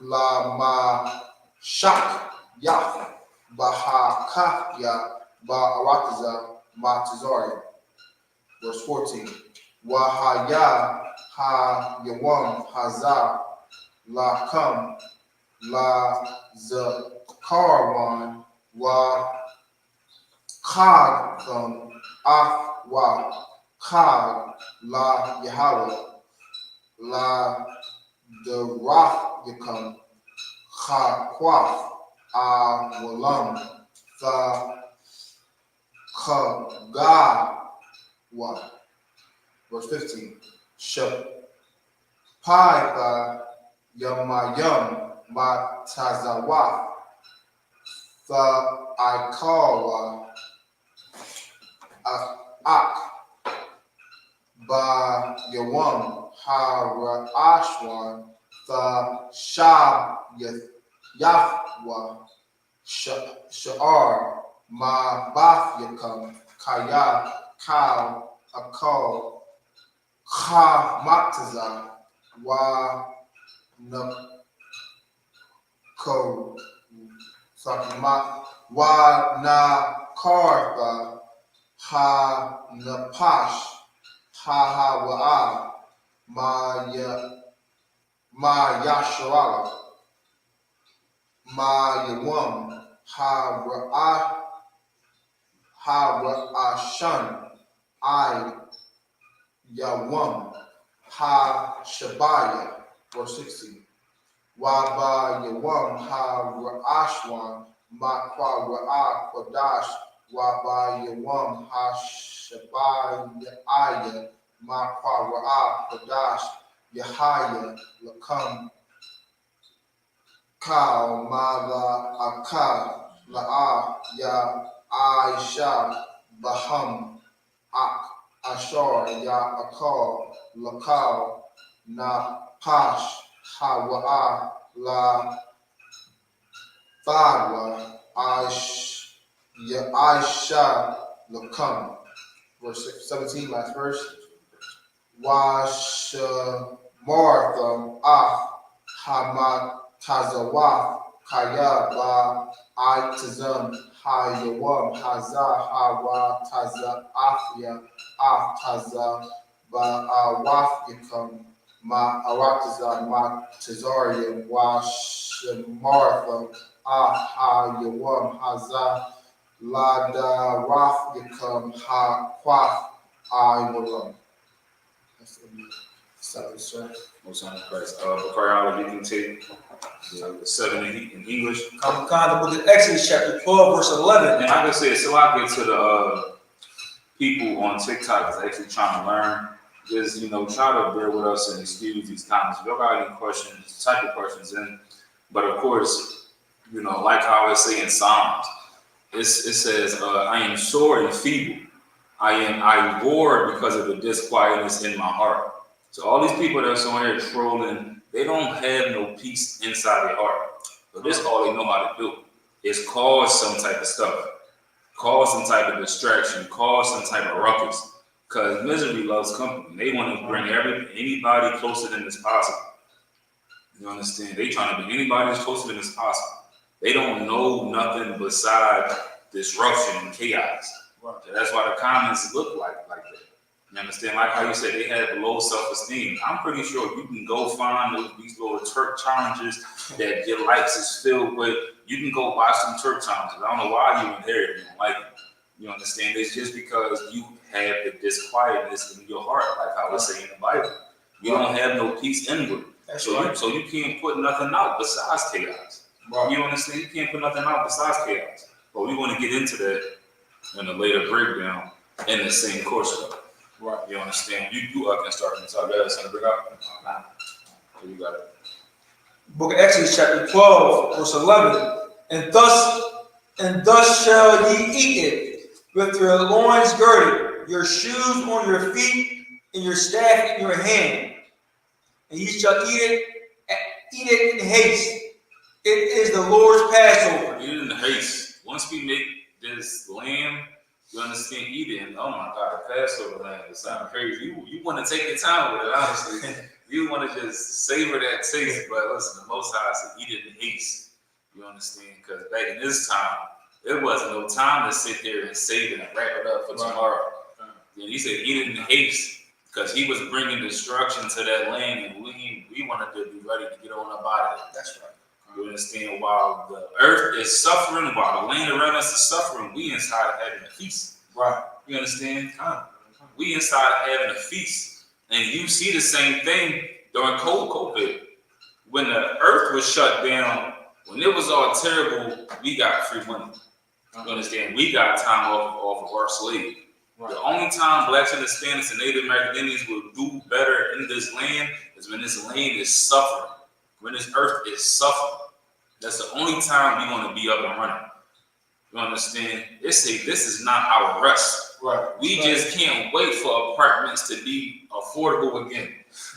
la ma shak yaf baha kafya ba aratiza ma tizari. Verse 14. Wahaya ha yawam hazar la kam la zakarwan wa kag af wa kag la Yahweh la the Roth Yakam Chakwaf a Walam the Kagawa. Verse 15. Shapai Yamayam Matazawaf the Ikawa Ak ba Yawam ha Ashwan the Shab Yahwa Sha'ar ma Bath Yakam Kaya Kal Akal Ka Mataza wa Nako wa na Karba ha Napash ha wa ma yasharala ma yawam ha ra'ashan I yawam ha shabaya. Verse 16. Wa ba yawam ha ra'ashwan ma kwa ra'a kodash wa ba yawam ha shabaya ma kwa ra'a kodash Yahya lakam kal ma la akal la ya Aisha baham ak ashar ya akal lakal na pash hawa la fadwa Aisha lakam. Verse 17, last verse. Washamartham af hamat tazawaf kaya ba I.T.HES, Ha-Yawam, Haza, Ha-Wa, Taza, Afia, Af-Taza, Ba-Waf-Yakam, Ma-Arataza, Ma-Tazarian, Wa-Shemartha, Ha-Yawam, Haza, Lada, Waf-Yakam, Ha-Quaf, I-Walam. That's the Sabbath, sir. Most High Christ. Bakari, you can take the 7 in English. Come on, the book of Exodus, chapter 12, verse 11. And like I said, so I get to the people on TikTok that's actually trying to learn. Just, try to bear with us and excuse these comments. If y'all got any questions, type your questions in. But of course, like how it say in Psalms, it says, I am sore and feeble. I roar because of the disquietness in my heart. So all these people that's on here trolling, they don't have no peace inside their heart. So this all they know how to do is cause some type of stuff, cause some type of distraction, cause some type of ruckus. Because misery loves company. They want to bring anybody closer than as possible. You understand? They trying to bring anybody as closer than as possible. They don't know nothing besides disruption and chaos. Right. So that's why the comments look like that. You understand? Like how you said they have low self-esteem. I'm pretty sure you can go find these little Turk challenges that your likes is filled with. You can go watch some Turk challenges. I don't know why you in there if you don't like it. You understand? It's just because you have the disquietness in your heart, like how it's saying in the Bible. You don't have no peace inward. So you can't put nothing out besides chaos. Right. You understand? You can't put nothing out besides chaos. But we want to get into that in a later breakdown in the same course. Right. You understand? You can start from the top. Yeah, son, bring up. So you got it. Book of Exodus, chapter 12, verse 11. And thus shall ye eat it, with your loins girded, your shoes on your feet, and your staff in your hand. And ye shall eat it in haste. It is the Lord's Passover. Eat it in haste. Once we make this lamb, you understand, eat it. And oh my God, the Passover lamb, it sounds crazy. You want to take your time with it, honestly. You want to just savor that taste. But listen, the Most High said, eat it in haste. You understand? Because back in this time, there wasn't no time to sit there and save it and wrap it up for tomorrow. And he said, eat it in haste. Because he was bringing destruction to that land, and we wanted to be ready to get on up out of it. That's right. You understand? While the earth is suffering, while the land around us is suffering, we inside having a feast. Right. You understand? We inside having a feast. And you see the same thing during COVID. When the earth was shut down, when it was all terrible, we got free money. You understand? We got time off of our slave. Right. The only time blacks and Hispanics and Native American Indians will do better in this land is when this land is suffering. When this earth is suffering. That's the only time we're going to be up and running. You understand? They say this is not our rest. Right. We just can't wait for apartments to be affordable again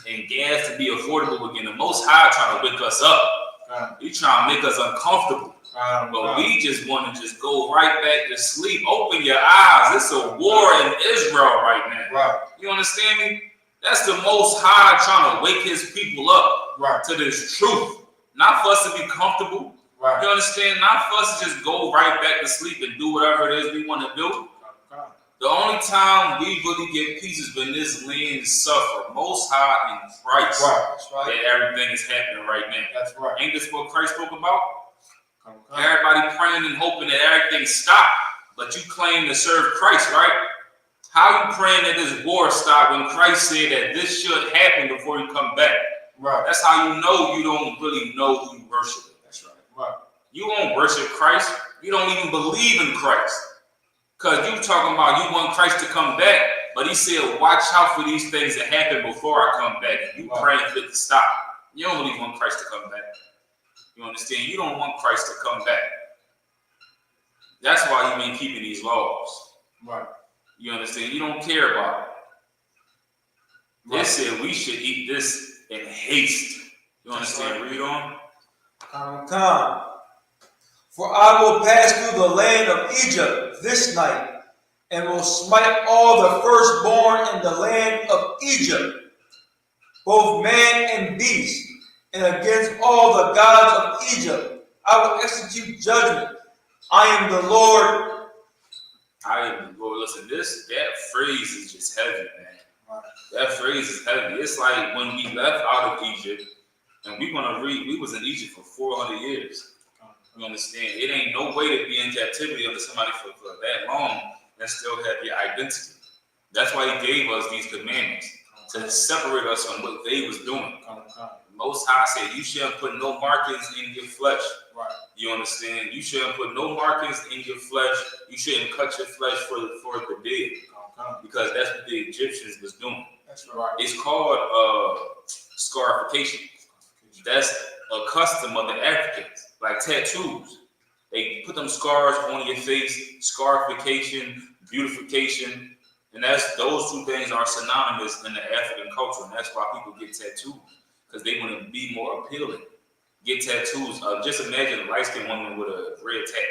and gas to be affordable again. The Most High trying to wake us up. He trying to make us uncomfortable. But we just want to just go right back to sleep. Open your eyes. It's a war in Israel right now. Right. You understand me? That's the Most High trying to wake his people up to this truth. Not for us to be comfortable. Right. You understand? Not for us to just go right back to sleep and do whatever it is we want to do. The only time we really get peace is when this land suffer. Most High in Christ. Right. That's right. That everything is happening right now. That's right. Ain't this what Christ spoke about? Everybody praying and hoping that everything stopped, but you claim to serve Christ, right? How you praying that this war stop when Christ said that this should happen before you come back? Right. That's how you know you don't really know who you worship. That's right. Right. You won't worship Christ. You don't even believe in Christ. Because you talking about you want Christ to come back, but he said, watch out for these things that happen before I come back. And you praying for it to stop. You don't really want Christ to come back. You understand? You don't want Christ to come back. That's why you ain't keeping these laws. Right. You understand? You don't care about it. Right. They said we should eat this in haste. You understand? Read on. Come. For I will pass through the land of Egypt this night, and will smite all the firstborn in the land of Egypt, both man and beast, and against all the gods of Egypt I will execute judgment, I am the Lord. I am the Lord. Listen, that phrase is just heavy, man. That phrase is heavy. It's like when we left out of Egypt, and we're gonna read, we was in Egypt for 400 years. You understand? It ain't no way to be in captivity under somebody for that long and still have your identity. That's why he gave us these commandments, to separate us from what they was doing. Most High said, you shouldn't put no markings in your flesh. Right. You understand? You shouldn't put no markings in your flesh. You shouldn't cut your flesh for the dead. Because that's what the Egyptians was doing. That's right. It's called scarification. That's a custom of the Africans, like tattoos. They put them scars on your face, scarification, beautification, and those two things are synonymous in the African culture, and that's why people get tattoos, because they want to be more appealing. Get tattoos. Just imagine a light-skinned woman with a red tag.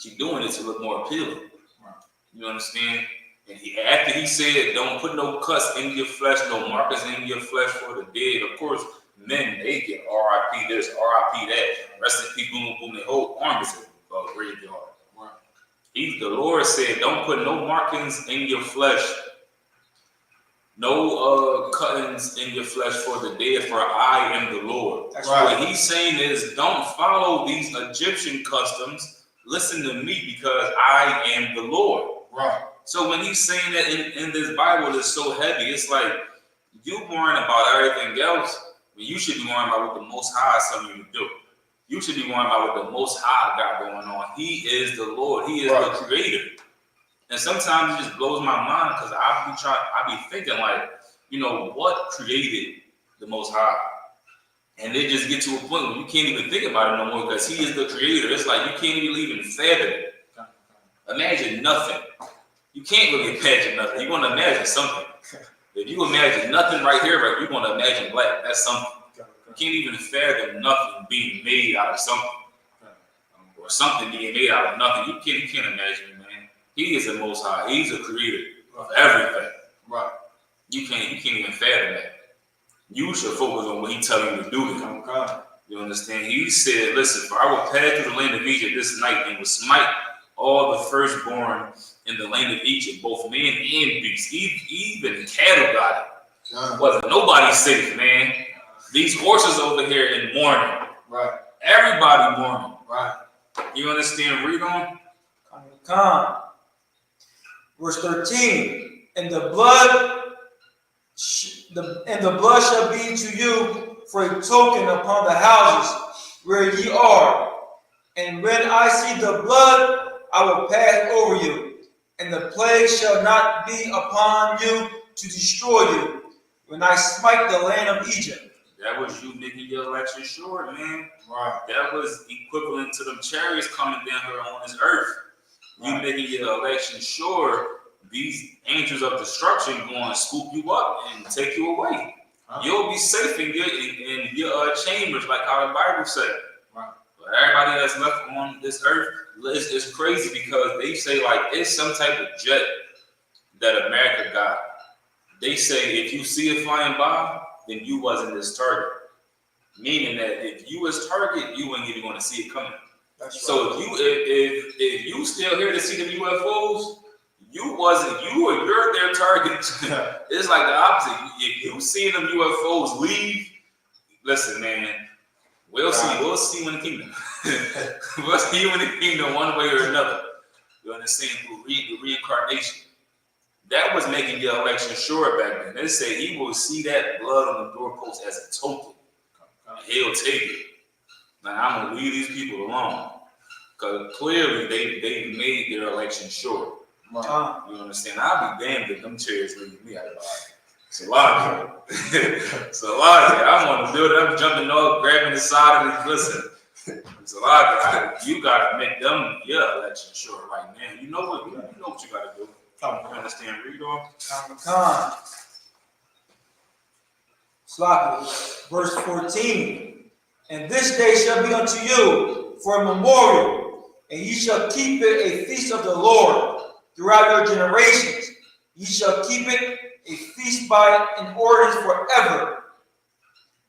She's doing it to look more appealing. Right. You understand? And after he said, don't put no cuts in your flesh, no markers in your flesh for the dead. Of course, men, they get R.I.P. this, R.I.P. that. Rest in peace, boom, boom, boom. Their whole arm is a graveyard. Right. The Lord said, don't put no markings in your flesh. No cuttings in your flesh for the dead, for I am the Lord. That's right. What he's saying is, don't follow these Egyptian customs. Listen to me, because I am the Lord. Right. So when he's saying that in this Bible, it's so heavy. It's like you worrying about everything else, but you should be worrying about what the Most High is telling you to do. You should be worrying about what the Most High got going on. He is the Lord. He is the Creator. And sometimes it just blows my mind, because I be thinking like, what created the Most High? And it just get to a point where you can't even think about it no more, because He is the Creator. It's like you can't even fathom it. Imagine nothing. You can't really imagine nothing. You're going to imagine something. If you imagine nothing right here, right, you're going to imagine black. That's something. You can't even fathom nothing being made out of something. Or something being made out of nothing. You can't imagine it, man. He is the Most High. He's the Creator of everything. Right. You can't even fathom that. You should focus on what He's telling you to do. You understand? He said, listen, for I will pass through the land of Egypt this night and will smite all the firstborn in the land of Egypt, both men and beasts, even cattle got it. Wasn't nobody safe, man. These horses over here in mourning. Right. Everybody mourning. Right. You understand? Read on. Verse 13. And the blood shall be to you for a token upon the houses where ye are. And when I see the blood, I will pass over you, and the plague shall not be upon you to destroy you, when I smite the land of Egypt. That was you making your election sure, man. Right. That was equivalent to them chariots coming down here on this earth. You making your election sure, these angels of destruction going to scoop you up and take you away. You'll be safe in your chambers, like how the Bible said. Right. But everybody that's left on this earth, it's crazy, because they say like it's some type of jet that America got. They say if you see it flying by, then you wasn't this target. Meaning that if you was target, you ain't even going to see it coming. That's right. So if you still here to see them UFOs, you're their target. It's like the opposite. If you see them UFOs leave, listen, man, we'll see you in the kingdom. We'll see you in the kingdom one way or another. You understand? Through the reincarnation. That was making your election sure back then. They say He will see that blood on the doorpost as a token. He'll take it. Now I'm gonna leave these people alone, because clearly they made their election sure. You understand? I'll be damned if them chairs leave me out of the body. It's a lot of it. It's a lot of it. I'm on the building, I'm jumping up, grabbing the side of it. Listen, it's a lot of it. You gotta make them your election sure right now. You know what you gotta do. You understand? Read on. Verse 14. And this day shall be unto you for a memorial, and ye shall keep it a feast of the Lord throughout your generations. Ye shall keep it a feast by an ordinance forever.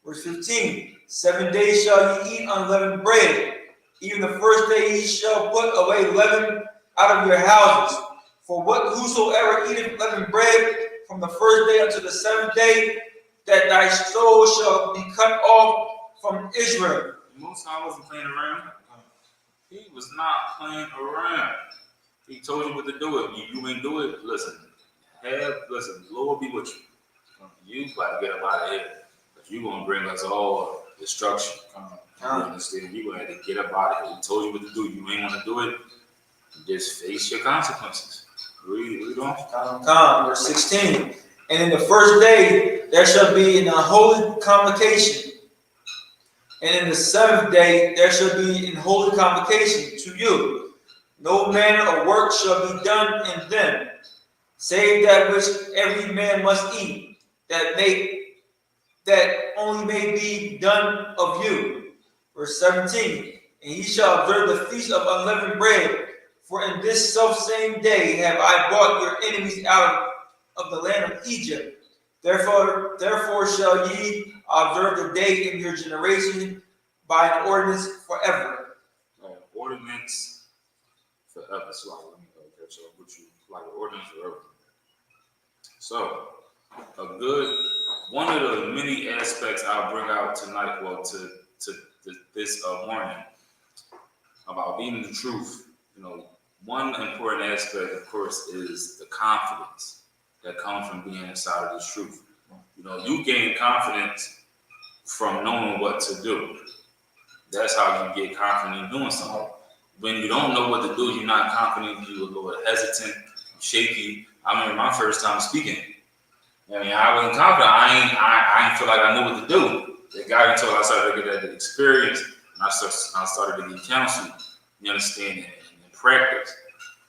Verse 15. 7 days shall ye eat unleavened bread. Even the first day ye shall put away leaven out of your houses. For whosoever eateth leavened bread from the first day unto the seventh day, that thy soul shall be cut off from Israel. The Most High wasn't playing around. He was not playing around. He told you what to do. If you ain't do it, listen, Lord be with you. You got to get him out of here. If you're going to bring us all destruction. You understand? You're going to have to get up out of here. He told you what to do. You ain't want to do it, just face your consequences. Read on. Verse 16. And in the first day there shall be an holy convocation. And in the seventh day there shall be an holy convocation to you. No manner of work shall be done in them, save that which every man must eat, that only may be done of you. Verse 17. And ye shall observe the feast of unleavened bread, for in this selfsame day have I brought your enemies out of the land of Egypt. Therefore shall ye observe the day in your generation by an ordinance forever. Ordinance forever. So let me catch up with you. Like an ordinance forever. So, one of the many aspects I'll bring out tonight, to this morning, about eating the truth. One important aspect, of course, is the confidence that comes from being inside of this truth. You gain confidence from knowing what to do. That's how you get confident in doing something. When you don't know what to do, you're not confident, you're a little hesitant, shaky. I remember my first time speaking. I wasn't confident. I ain't feel like I knew what to do. The guy until I started to get that experience, and I started to get counsel. You understand? And practice.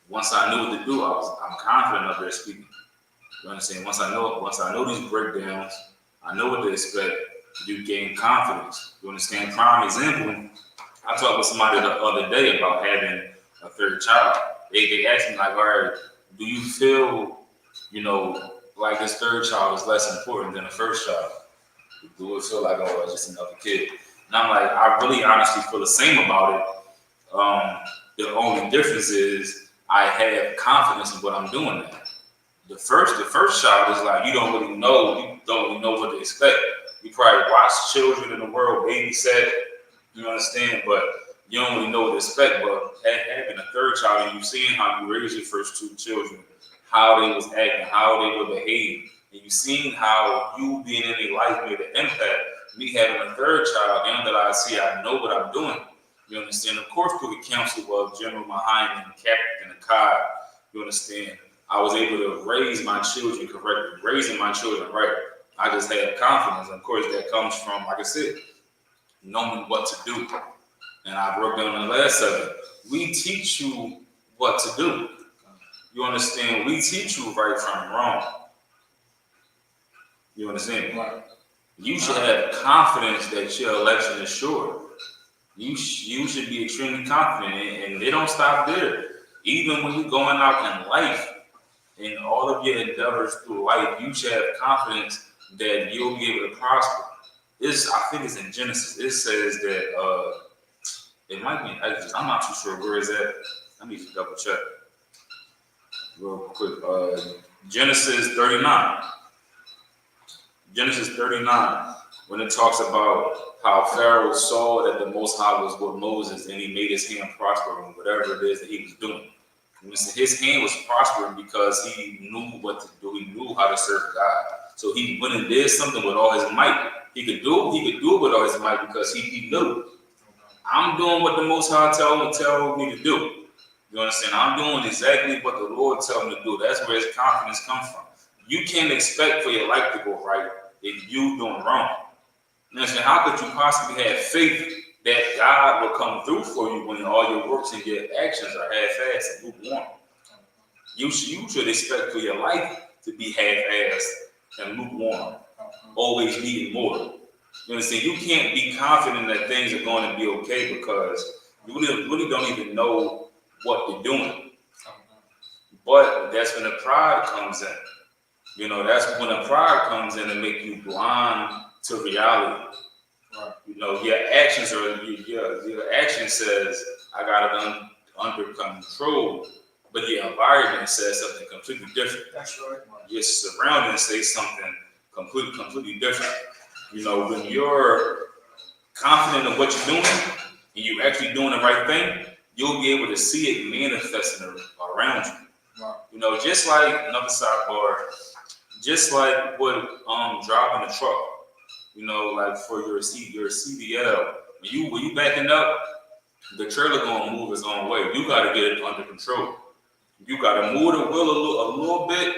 Once I knew what to do, I'm confident up there speaking. You understand? Once I know these breakdowns, I know what to expect. You gain confidence. You understand? Prime example. I talked with somebody the other day about having a third child. They asked me like, all right, do you feel, like this third child is less important than the first child? Do it feel like, oh, it's just another kid? And I'm like, I really honestly feel the same about it. The only difference is I have confidence in what I'm doing now. The first child is like, you don't really know what to expect. You probably watch children in the world babysat, you understand, but you don't really know what to expect. But having a third child, and you've seen how you raised your first two children, how they was acting, how they were behaving, and you've seen how you being in their life made an impact. Me having a third child, now that I know what I'm doing. You understand? Of course, through the counsel of Gen.YAHANNA and Captain Akkad, you understand, I was able to raise my children correctly, raising my children right. I just had confidence. Of course, that comes from, like I said, knowing what to do. And I broke down the last 7. We teach you what to do. You understand? We teach you right from wrong. You understand? Right. You should have confidence that your election is sure. You should be extremely confident, and they don't stop there. Even when you're going out in life, in all of your endeavors through life, you should have confidence that you'll be able to prosper. I think it's in Genesis. It says that it might be in Exodus. I'm not too sure where is that. Let me just double check real quick. Genesis 39. Genesis 39, when it talks about how Pharaoh saw that the Most High was with Moses, and he made his hand prosper in whatever it is that he was doing. His hand was prospering because he knew what to do. He knew how to serve God. So he went and did something with all his might. He could do it with all his might because he knew. I'm doing what the Most High tell me to do. You understand? I'm doing exactly what the Lord tells me to do. That's where his confidence comes from. You can't expect for your life to go right if you doing wrong. You understand? How could you possibly have faith that God will come through for you when all your works and your actions are half-assed and lukewarm? You should expect for your life to be half-assed and lukewarm, always needing more. You understand? You can't be confident that things are going to be okay because you really don't even know what you're doing. But that's when the pride comes in. That's when the pride comes in and make you blind to reality. You know, your actions are your action says I got it under control, but your environment says something completely different. That's right. Your surroundings say something completely different. You know, when you're confident in what you're doing and you're actually doing the right thing, you'll be able to see it manifesting around you. Right. You know, just like another sidebar, just like what driving a truck. You know, like for your CDL, when you backing up, the trailer gonna move its own way. You gotta get it under control. You gotta move the wheel a little bit,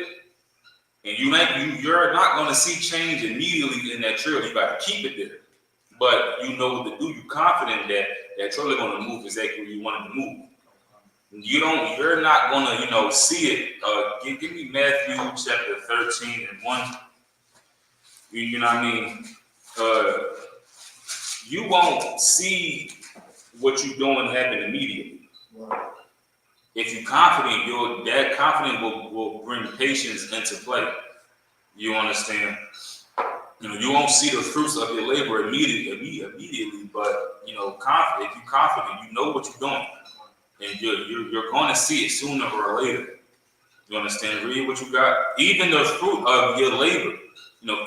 and you're not gonna see change immediately in that trailer. You gotta keep it there. But you know what to do. You're confident that that trailer gonna move exactly where you want it to move. You're not gonna, see it. Give me Matthew chapter 13 and 1. You know what I mean? You won't see what you're doing happen immediately. Right. If you're confident, that confidence will bring patience into play. You understand? You won't see the fruits of your labor immediately, but if you're confident, you know what you're doing, and you're going to see it sooner or later. You understand? Read what you got. Even the fruit of your labor,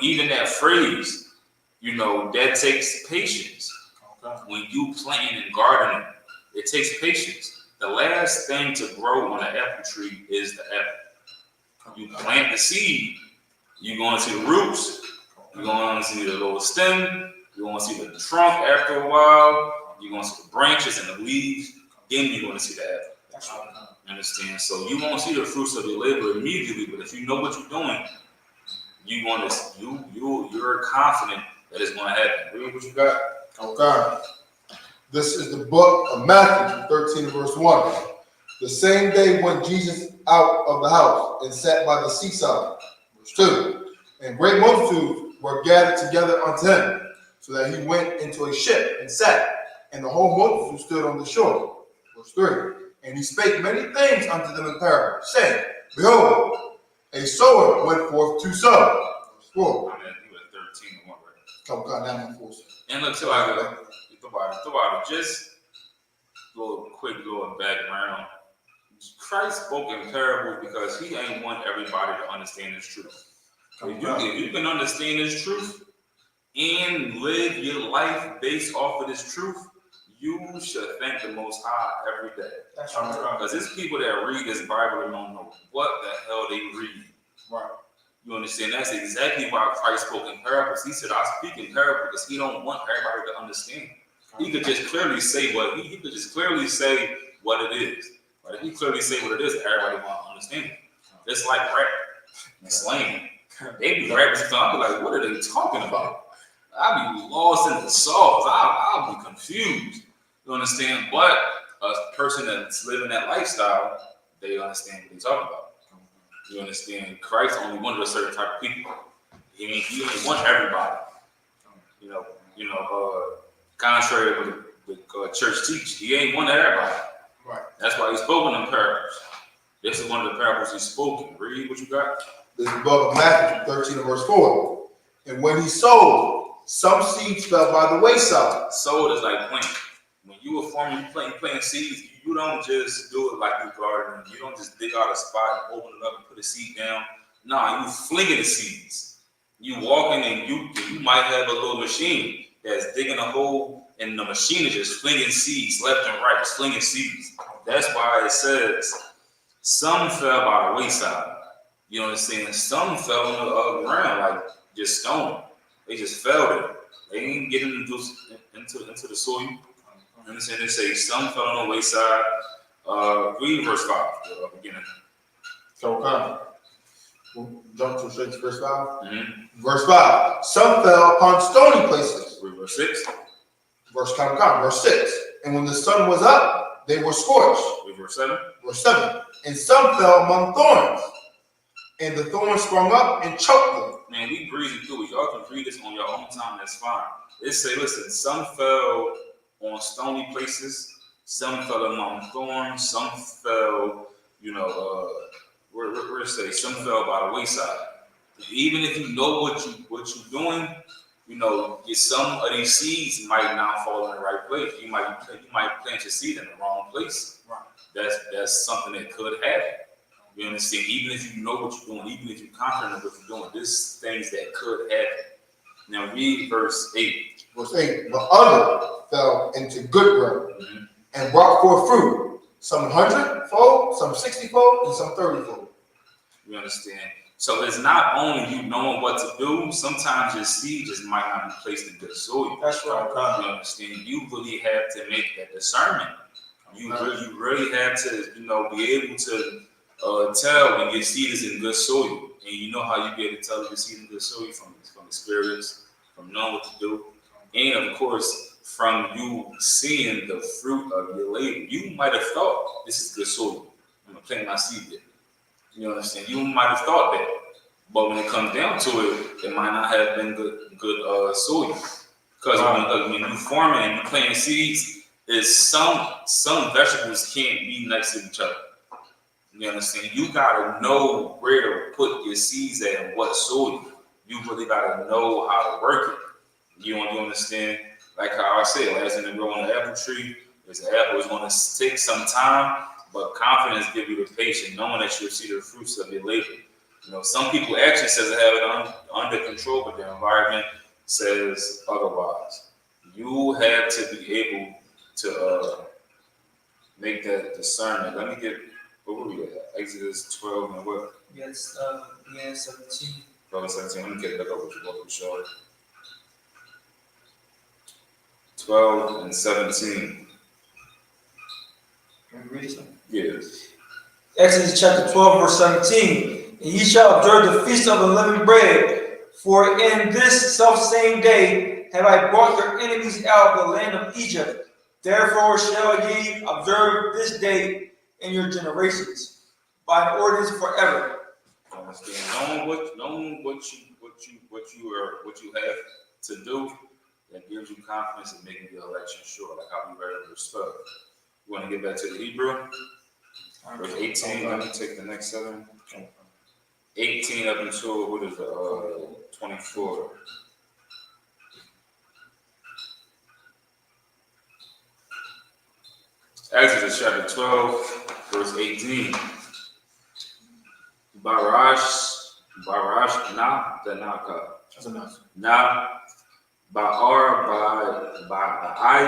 even that phrase, that takes patience. Okay. When you planting and gardening, it takes patience. The last thing to grow on an apple tree is the apple. You plant the seed, you're going to see the roots, you're going to see the little stem, you're going to see the trunk after a while, you're going to see the branches and the leaves, then you're going to see the apple. That's right. Understand? So you won't see the fruits of your labor immediately, but if you know what you're doing, you're confident that it's going to happen. Read what you got. Okay. This is the book of Matthew, 13, verse 1. The same day went Jesus out of the house and sat by the seaside. Verse 2. And great multitudes were gathered together unto him, so that he went into a ship and sat, and the whole multitude stood on the shore. Verse 3. And he spake many things unto them in parables, saying, Behold, a sower went forth to sow. Verse 4. I mean, you were 13 and 1, right? Come, God, now my force. And look, so I go. Throughout it, just a little background. Christ spoke in parables because he ain't want everybody to understand his truth. If you can understand his truth and live your life based off of this truth, you should thank the Most High every day. That's right. Because there's people that read this Bible and don't know what the hell they read. Right. You understand? That's exactly why Christ spoke in parables. He said, I speak in parables because he don't want everybody to understand. He could just clearly say what he could just clearly say what it is. But if he clearly say what it is, everybody won't understand it. It's like rap and slang. They be rapping sometimes. I'll be like, what are they talking about? I'll be lost in the sauce. I'll be confused. You understand? But a person that's living that lifestyle, they understand what he's talking about. You understand? Christ only wanted a certain type of people. He didn't want everybody. Contrary to what the church teach, he ain't one of everybody. Right. That's why he spoke in them parables. This is one of the parables he spoke. Read what you got. This is the book of Matthew, 13, verse 4. And when he sowed, some seeds fell by the wayside. Sowed is like planting. When you are farming, you plant seeds. You don't just do it like you gardening. You don't just dig out a spot and open it up and put a seed down. Nah, you flinging the seeds. You walking and you might have a little machine that's digging a hole, and the machine is just flinging seeds left and right, just flinging seeds. That's why it says some fell by the wayside. You know what I'm saying? Some fell on the ground, like just stone. They just fell there. They ain't getting into the soil. You understand? They say some fell on the wayside. Read verse 5, beginning. Okay. We'll jump to straight to verse 5. Mm-hmm. Verse 5. Some fell upon stony places. Read verse 6. Verse 6. And when the sun was up, they were scorched. Read verse 7. Verse 7. And some fell among thorns, and the thorns sprung up and choked them. Man, we breezing through it. Y'all can read this on your own time. That's fine. It say, listen, some fell on stony places. Some fell among thorns. Some fell, where it say, some fell by the wayside. Even if you know what you're doing, some of these seeds might not fall in the right place. You might plant your seed in the wrong place. Right. That's something that could happen. You understand? Even if you know what you're doing, even if you're confident of what you're doing, there's things that could happen. Now read verse 8. Verse 8, but other fell into good ground and brought forth fruit, some 100-fold, some 60-fold, and some 30-fold. You understand? So it's not only you knowing what to do, sometimes your seed just might not be placed in good soil. That's right. You understand? You really have to make that discernment. You really have to, be able to tell when your seed is in good soil. And you know how you be able to tell if your seed is in good soil from experience, from knowing what to do, and of course, from you seeing the fruit of your labor. You might have thought, this is good soil. I'm going to plant my seed there. You understand? You might have thought that. But when it comes down to it, it might not have been good soil. Because when you farming and you planting seeds, is some vegetables can't be next to each other. You understand? You gotta know where to put your seeds at and what soil. You really gotta know how to work it. You understand? Like how I said, last time growing an apple tree, this apple is gonna take some time, but confidence give you the patience, knowing that you'll see the fruits of your labor. Some people actually says they have it under control, but the environment says otherwise. You have to be able to make that discernment. Let me get, what were we at? Exodus 12 and what? Yes, 17. 12 and 17. Let me get back up with you, what we showed. 12 and 17. Can we read something? Yes. Exodus chapter 12, verse 17. And ye shall observe the feast of unleavened bread, for in this selfsame day have I brought your enemies out of the land of Egypt. Therefore shall ye observe this day in your generations, by an ordinance forever. Understand? Knowing what you have to do, that gives you confidence in making the election sure, like how we read in verse 12. You want to get back to the Hebrew? Verse 18, let me take the next 7. 18 up until, what is it, 24. Exodus chapter 12, verse 18. Barash, Danaka. That's enough. Na, Ba'ar, Ba'ai,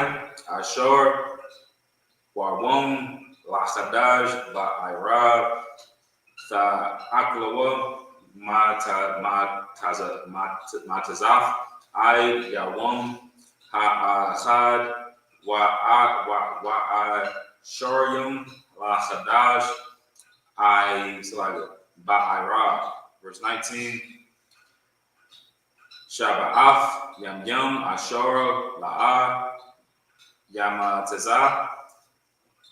Ashur, Wawum, Lachadaj, Ba'ira, Aklawa, Matazaf, I, Yawum, Ha'achad, Wa'ashurium, Lachadaj, Ba'ira. Verse 19. Shaba'af, Yam Yam, Ashura, La'a, Yamatazah,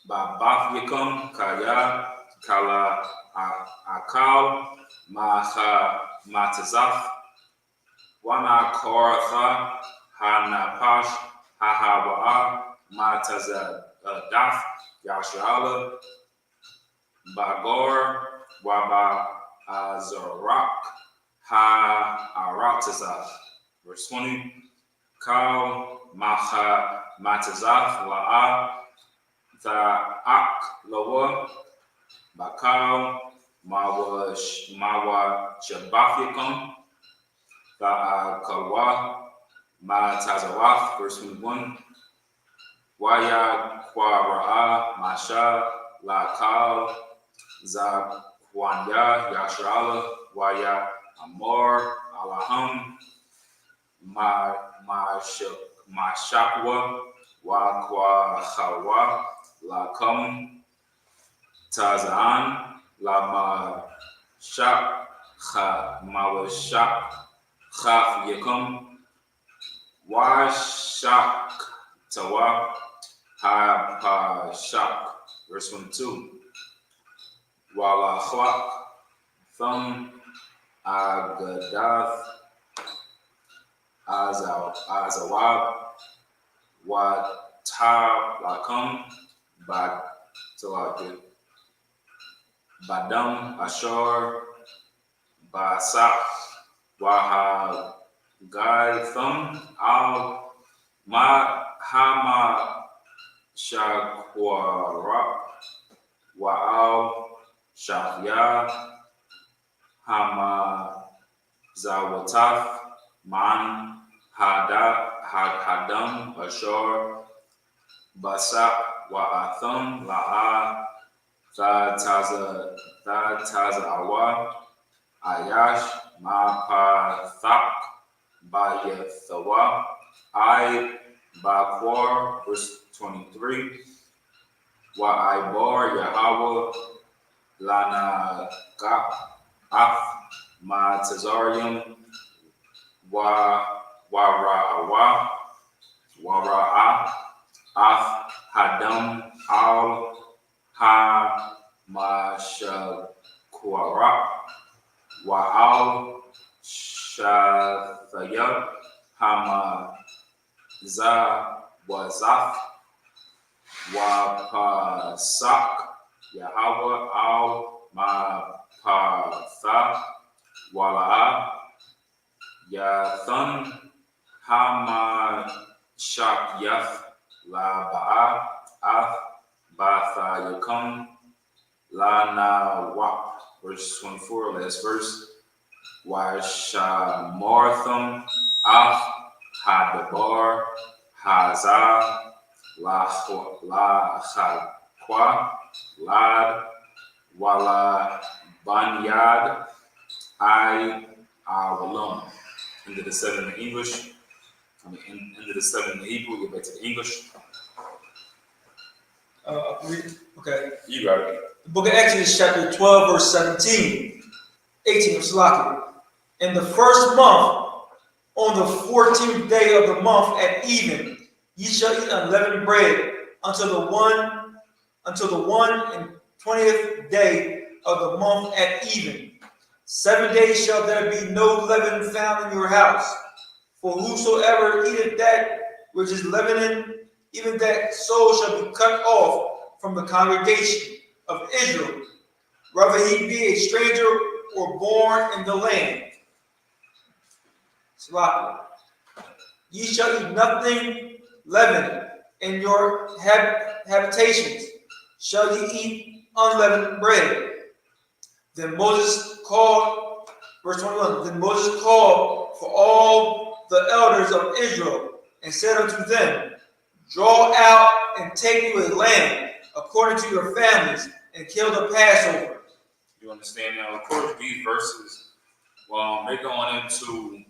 Ba'baf Yakum, Kaya, Kala, Akal, Maha, Matazaf, Wana Koratha, Hanapash, Hahawa'a, Matazadaf, Yashala, Bagor, Waba, Azarak, Ha-Aratazaf. Verse 20. Kal, Maha, Matazaf, La'a, Tha'ak, Lawa, Bakal, Mawa, Shabafikum, Tha'akalwa, Matazawaf. Verse 21. Waya, Kwara'a, Masha, Lakal, Zakwanya, Yashrala, Waya, Amor, Alaham, Mashakwa, Wakwa, Lakam, Tazan, Lama Shak, Mawashak, Khaf Yakum, Washak, Tawa, Ha Shak. Verse 22. Wala Chlak, Thumb, Agadath, Azawab, Watab Lakam, Badam, Ashur, Basak, Guy Thumb Al Mahama Shakwara Wa'al Shahya Hama Zawataf Man Hadam Ashar Basak Wa'atham La'a Taza Awa Ayash Mapathak Bayathawa I Bakwar, verse 23. Wa'aibar Yahweh Lana Gak Af Ma Tazarium Wara'awa Af Hadam Al Ha Mashakwara Wa'al Shathaya Hama Wazaf Wapasak Yahweh Al Mapatha Wala'a Yathan Hama Shakyath La Ba'a Ath Batha Yakum La Wap. Verse 24, last verse. Washamartham Af Hadabar Haza La Chakwa Lad Wala Banyad I Awalum. Into the 7 in English. Into the 7 in the Hebrew, get back to the English. Okay. You got it. The book of Exodus, chapter 12, verse 17, 18 of Salaki. In the first month, on the 14th day of the month at even, ye shall eat unleavened bread until the 120th day of the month at even. 7 days shall there be no leaven found in your house. For whosoever eateth that which is leavened, even that soul shall be cut off from the congregation of Israel, whether he be a stranger or born in the land. Salaki. Ye shall eat nothing leavened in your habitations. Shall ye eat unleavened bread? Then Moses called, verse 21, then Moses called for all the elders of Israel and said unto them, draw out and take you a lamb according to your families and kill the Passover. You understand now? Of course, these verses, they're going into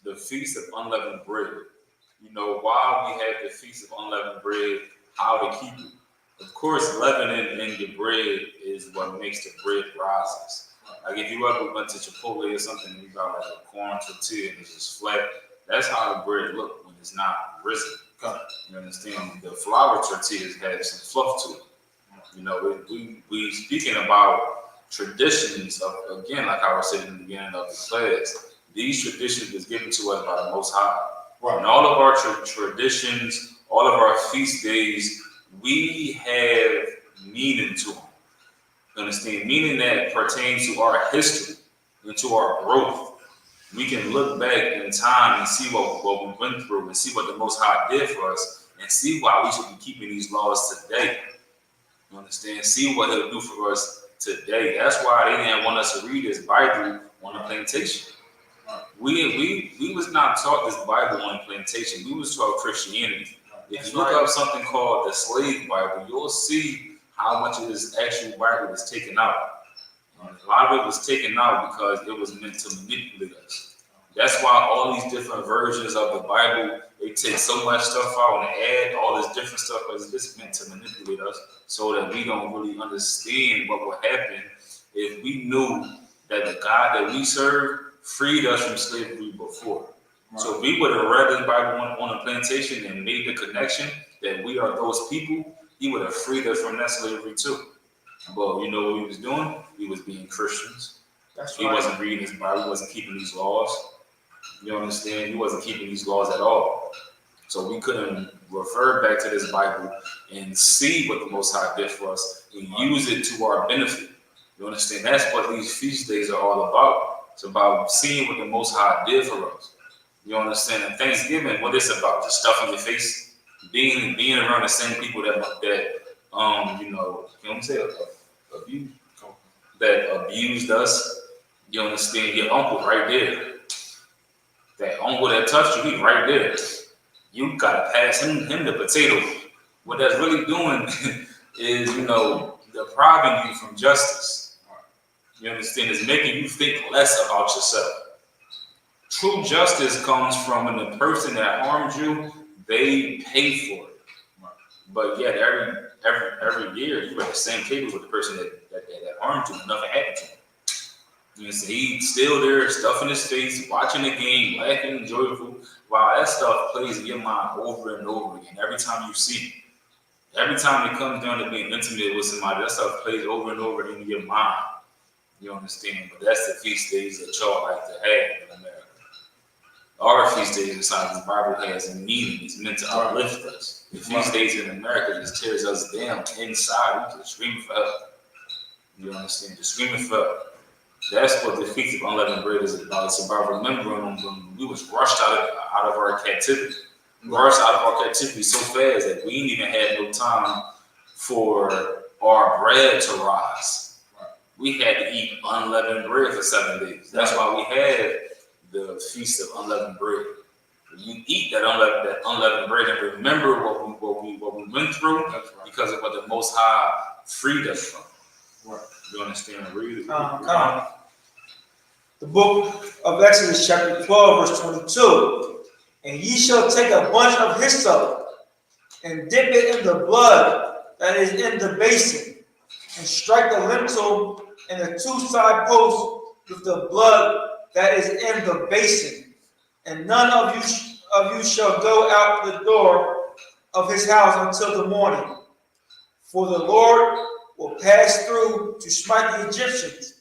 the Feast of Unleavened Bread. You know, why we have the Feast of Unleavened Bread, how to keep it. Of course, leavening in your bread is what makes the bread rises. Like if you ever went to Chipotle or something and you got like a corn tortilla and it's just flat, that's how the bread look when it's not risen. You understand? The flour tortillas have some fluff to it. You know, we speaking about traditions of, again, like I was saying in the beginning of the class, these traditions was given to us by the Most High. Right. And all of our traditions, all of our feast days, we have meaning to them. You understand? Meaning that pertains to our history and to our growth. We can look back in time and see what we went through and see what the Most High did for us and see why we should be keeping these laws today. You understand? See what He'll do for us today. That's why they didn't want us to read this Bible on a plantation. We was not taught this Bible on a plantation. We was taught Christianity. If you look up something called the Slave Bible, you'll see how much of this actual Bible was taken out. A lot of it was taken out because it was meant to manipulate us. That's why all these different versions of the Bible, they take so much stuff out and add all this different stuff because it's meant to manipulate us so that we don't really understand what would happen if we knew that the God that we serve freed us from slavery before. Right. So if we would have read the Bible on a plantation and made the connection that we are those people, He would have freed us from that slavery too. But you know what He was doing? He was being Christians. He wasn't reading His Bible. He wasn't keeping these laws. You understand? He wasn't keeping these laws at all. So we couldn't refer back to this Bible and see what the Most High did for us and use it to our benefit. You understand? That's what these feast days are all about. It's about seeing what the Most High did for us. You understand? And Thanksgiving, what it's about, just stuffing your face, being around the same people that you know, you know what I'm saying, that abused us. You understand? Your uncle right there. That uncle that touched you, he right there. You gotta pass him the potato. What that's really doing is, you know, depriving you from justice. You understand? It's making you think less about yourself. True justice comes from when the person that harmed you, they pay for it. But yet every year you're at the same table with the person that harmed you and nothing happened to him. You see, he's still there, stuffing his face, watching the game, laughing, joyful, while that stuff plays in your mind over and over again. Every time you see it, every time it comes down to being intimate with somebody, that stuff plays over and over in your mind. You understand? But that's the feast days that y'all like to have in America. Our feast days inside the Bible has a meaning. It's meant to uplift us. The feast days in America just tears us down inside. We just screaming for help. You understand? Just screaming for help. That's what the Feast of Unleavened Bread is about. It's about remembering when we was rushed out of our captivity. Rushed out of our captivity so fast that we didn't even have no time for our bread to rise. We had to eat unleavened bread for 7 days. That's why we had the Feast of Unleavened Bread. You eat that unleavened bread and remember what we went through because of what the Most High freed us from. You understand? Read it. The book of Exodus, chapter 12, verse 22. And ye shall take a bunch of hyssop and dip it in the blood that is in the basin, and strike the lintel and the two side posts with the blood that is in the basin. And none of you shall go out the door of his house until the morning. For the Lord will pass through to smite the Egyptians.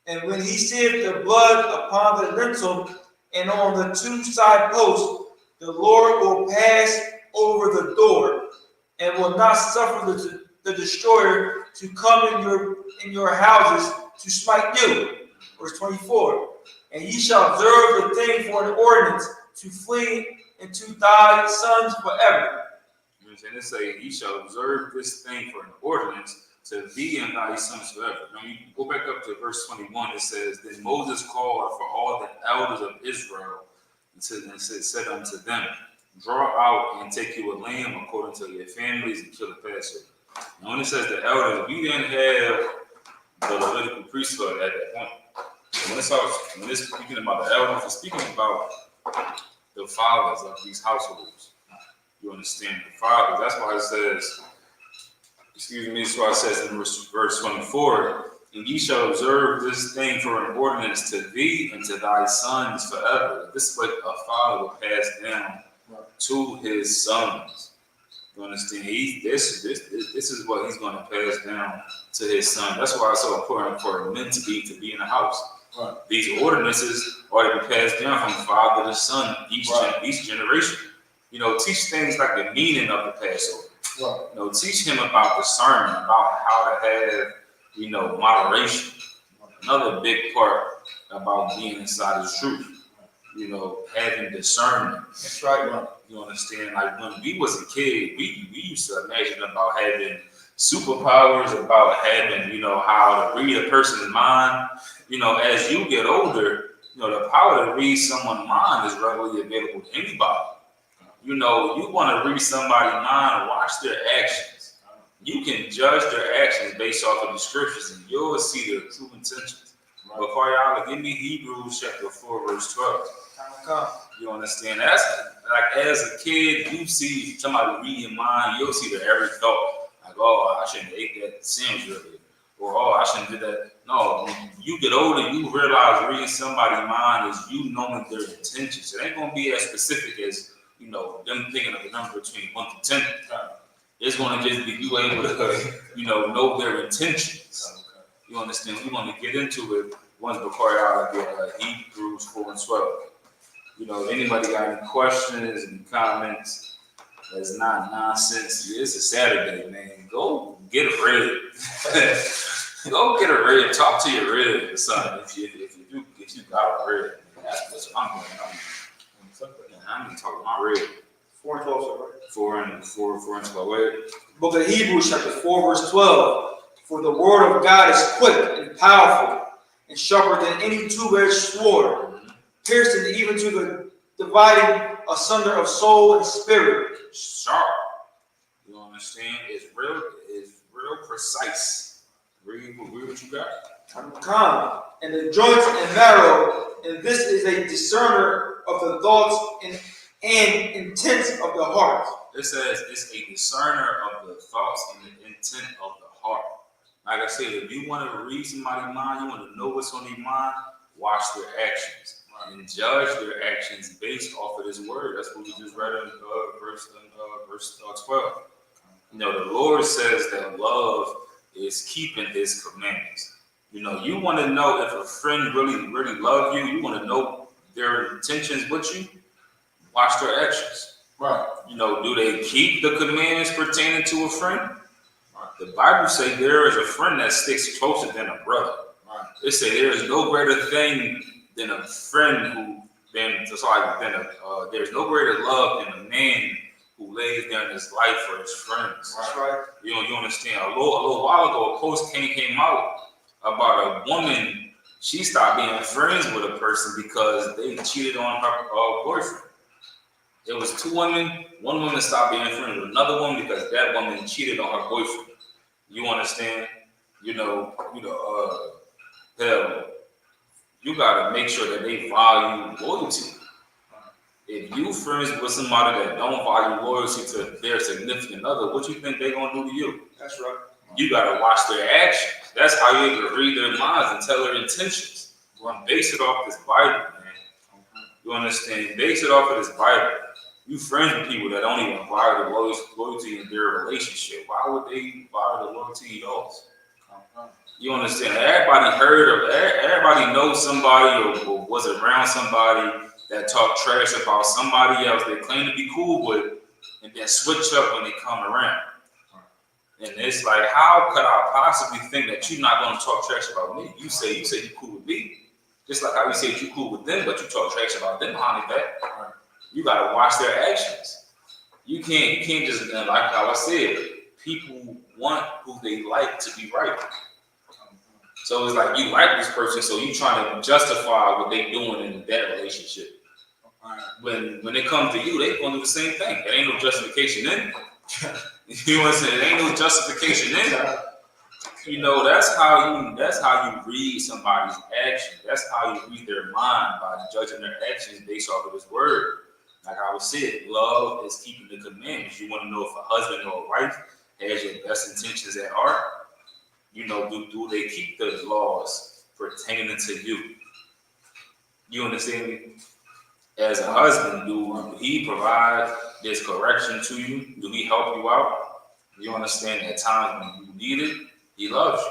And when he seeth the blood upon the lintel and on the two side posts, the Lord will pass over the door and will not suffer the destroyer to come in your houses to smite you. Verse 24. And ye shall observe the thing for an ordinance to flee into thy sons forever. And it say, ye shall observe this thing for an ordinance to thee and thy sons forever. Now you go back up to verse 21. It says, then Moses called for all the elders of Israel and said unto them, draw out and take you a lamb according to your families and kill the Passover. Now when it says the elders, we didn't have the Levitical priesthood at that point. And when it's speaking about the elders, it's speaking about the fathers of these households. You understand? The fathers. That's why it says, that's why it says in verse 24, and ye shall observe this thing for an ordinance to thee and to thy sons forever. This is what a father will pass down to his sons. You understand? This is what he's going to pass down to his son. That's why it's so important for men to be in the house. These ordinances are to be passed down from father to son each generation. You know, teach things like the meaning of the Passover. You know, teach him about discernment, about how to have, you know, moderation. Another big part about being inside the truth. You know, having discernment. That's right. You understand? Like when we was a kid, we used to imagine about having superpowers, about having, you know, how to read a person's mind. You know, as you get older, you know, the power to read someone's mind is readily available to anybody. You know, you want to read somebody's mind, watch their actions. You can judge their actions based off of the scriptures, and you'll see their true intentions. But Koryala, give me Hebrews chapter 4, verse 12. You understand? That's like as a kid, you see somebody read your mind, you'll see their every thought. Like, oh, I shouldn't have ate that sandwich earlier. Or, oh, I shouldn't do that. No, when you get older, you realize reading somebody's mind is you knowing their intentions. It ain't going to be as specific as, you know, them thinking of a number between 1 to 10. It's going to just be you able to, you know their intentions. You understand? We're going to get into it once before I get Hebrews 4 and 12. You know, anybody got any questions and comments? That's not nonsense. It's a Saturday, man. Go get a rib. Go get a rib. Talk to your rib, son. If you got a rib, that's what I'm going on. I need to talk about my read. 4 and 12, sir, right? 4 and 12. Wait. Book of Hebrews, chapter 4, verse 12. For the word of God is quick and powerful and sharper than any two-edged sword, piercing even to the dividing asunder of soul and spirit. Sharp. You understand? It's real precise. Read what you got. Come, and the joints and marrow, and this is a discerner of the thoughts and intents of the heart. It says it's a discerner of the thoughts and the intent of the heart. Like I said, if you want to read somebody's mind, you want to know what's on their mind, watch their actions and judge their actions based off of this word. That's what we just read in verse 12. You know, the Lord says that love is keeping His commandments. You know, you want to know if a friend really love you. You want to know their intentions with you. Watch their actions. Right. You know, do they keep the commandments pertaining to a friend? The Bible says there is a friend that sticks closer than a brother. Right. It says there is no greater thing than a friend there's no greater love than a man who lays down his life for his friends. That's right. You understand? A little while ago, a post came out about a woman. She stopped being friends with a person because they cheated on her boyfriend. There was 2 women. One woman stopped being friends with another woman because that woman cheated on her boyfriend. You understand? Hell, you gotta make sure that they value loyalty. If you friends with somebody that don't value loyalty to their significant other, what you think they're gonna do to you? That's right. You gotta watch their actions. That's how you're able to read their minds and tell their intentions. Base it off this Bible, man. You understand? Base it off of this Bible. You friends with people that don't even value the loyalty in their relationship. Why would they value the loyalty in yours? You understand? Everybody knows somebody or was around somebody that talk trash about somebody else they claim to be cool with, and then switch up when they come around. And it's like, how could I possibly think that you're not going to talk trash about me? You say you cool with me, just like how you say you cool with them, but you talk trash about them behind their back. You got to watch their actions. You can't just, like how I said, people want who they like to be right. So it's like you like this person, so you trying to justify what they doing in that relationship. When it comes to you, they gonna do the same thing. There ain't no justification in it. You know what I'm saying? There ain't no justification in it. You know, that's how you read somebody's action. That's how you read their mind, by judging their actions based off of this word. Like I was saying, love is keeping the commandments. You want to know if a husband or a wife has your best intentions at heart. You know, do they keep the laws pertaining to you? You understand me? As a husband, do he provide this correction to you? Do he help you out? You understand at times when you need it, he loves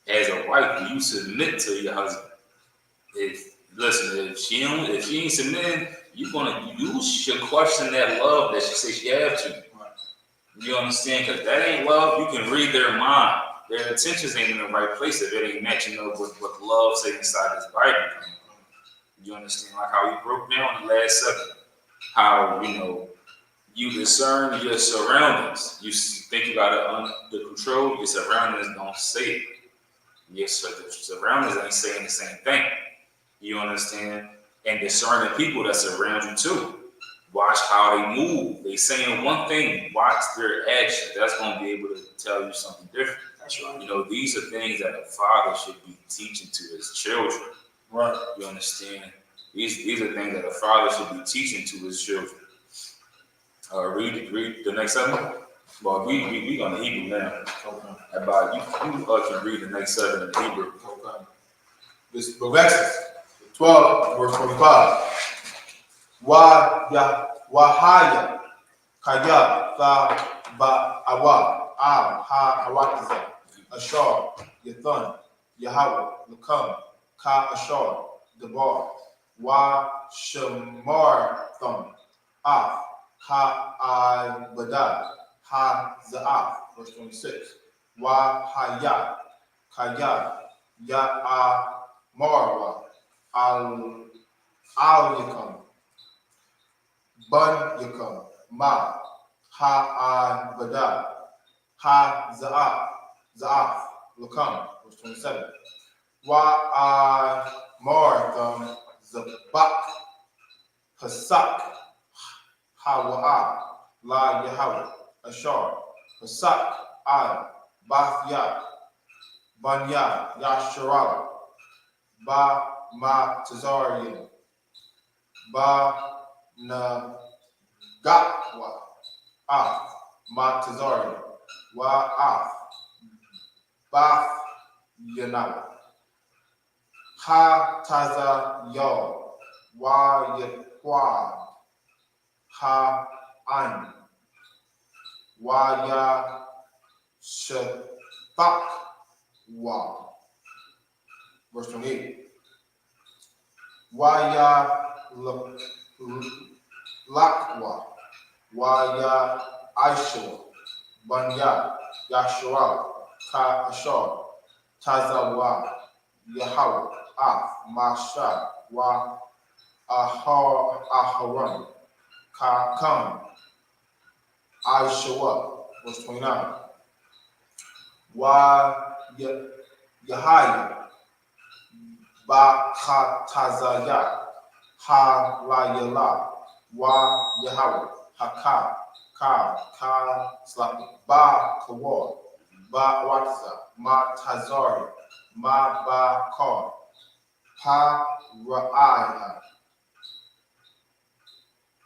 you. As a wife, do you submit to your husband? If she ain't submitting, you should question that love that she says she have to. You understand? Because that ain't love. You can read their mind. Their intentions ain't in the right place if it ain't matching up with what love says inside this Bible. You understand? Like how we broke down the last subject. How, you discern your surroundings. You think you got it under control. Your surroundings don't say it. Yes, so the surroundings ain't saying the same thing. You understand? And discerning people that surround you too. Watch how they move. They saying one thing. Watch their actions. That's going to be able to tell you something different. That's right. These are things that a father should be teaching to his children. Right. You understand? These are things that a father should be teaching to his children. Read the next 7. Well, we going to Hebrew now. Okay. About you can read the next 7 in the Hebrew. Okay. This book of Exodus, 12, verse 25. Wahaya kaya tha ba awa al ha awatiza ashar yathan Yahweh lakam ka ashar debar wa shamar thum af ha I badad ha zaaf, verse 26. Wa hayat kaya ya a marwa al yakam Bun Yakum, Ma, Ha Vada, Ha Za'af, Lakam, verse 27. Wa Martham, Zabak, Hasak, Hawa'a, La Yahweh, Ashar, Hasak, Bathya, Banya, Yasharala, Ba Ma Tazarian, Ba Na Gatwa, Af, Ma Tazarian, Wa Af, Bath Yanawa, Ha Taza Yo, Wa Yaqwa, Ha An, Wa Ya Shatak Wa. Verse 28. Wa Ya Lakwa, Wa Ya I.S.U.P.K, Banya, Yashua, Ka Ashar, Tazawa, Yahweh, Af, Masha, Wa Aharon, Ka Kam, I.S.U.P.K, verse 29. Wa Yahaya, Ba Tazaya, Ha La Yala, Wa Yahweh, Haka, Slappy, Ba Kawar, Ba Watza, Ma Tazari, Ma Ba Kar, Ha Ra'aya,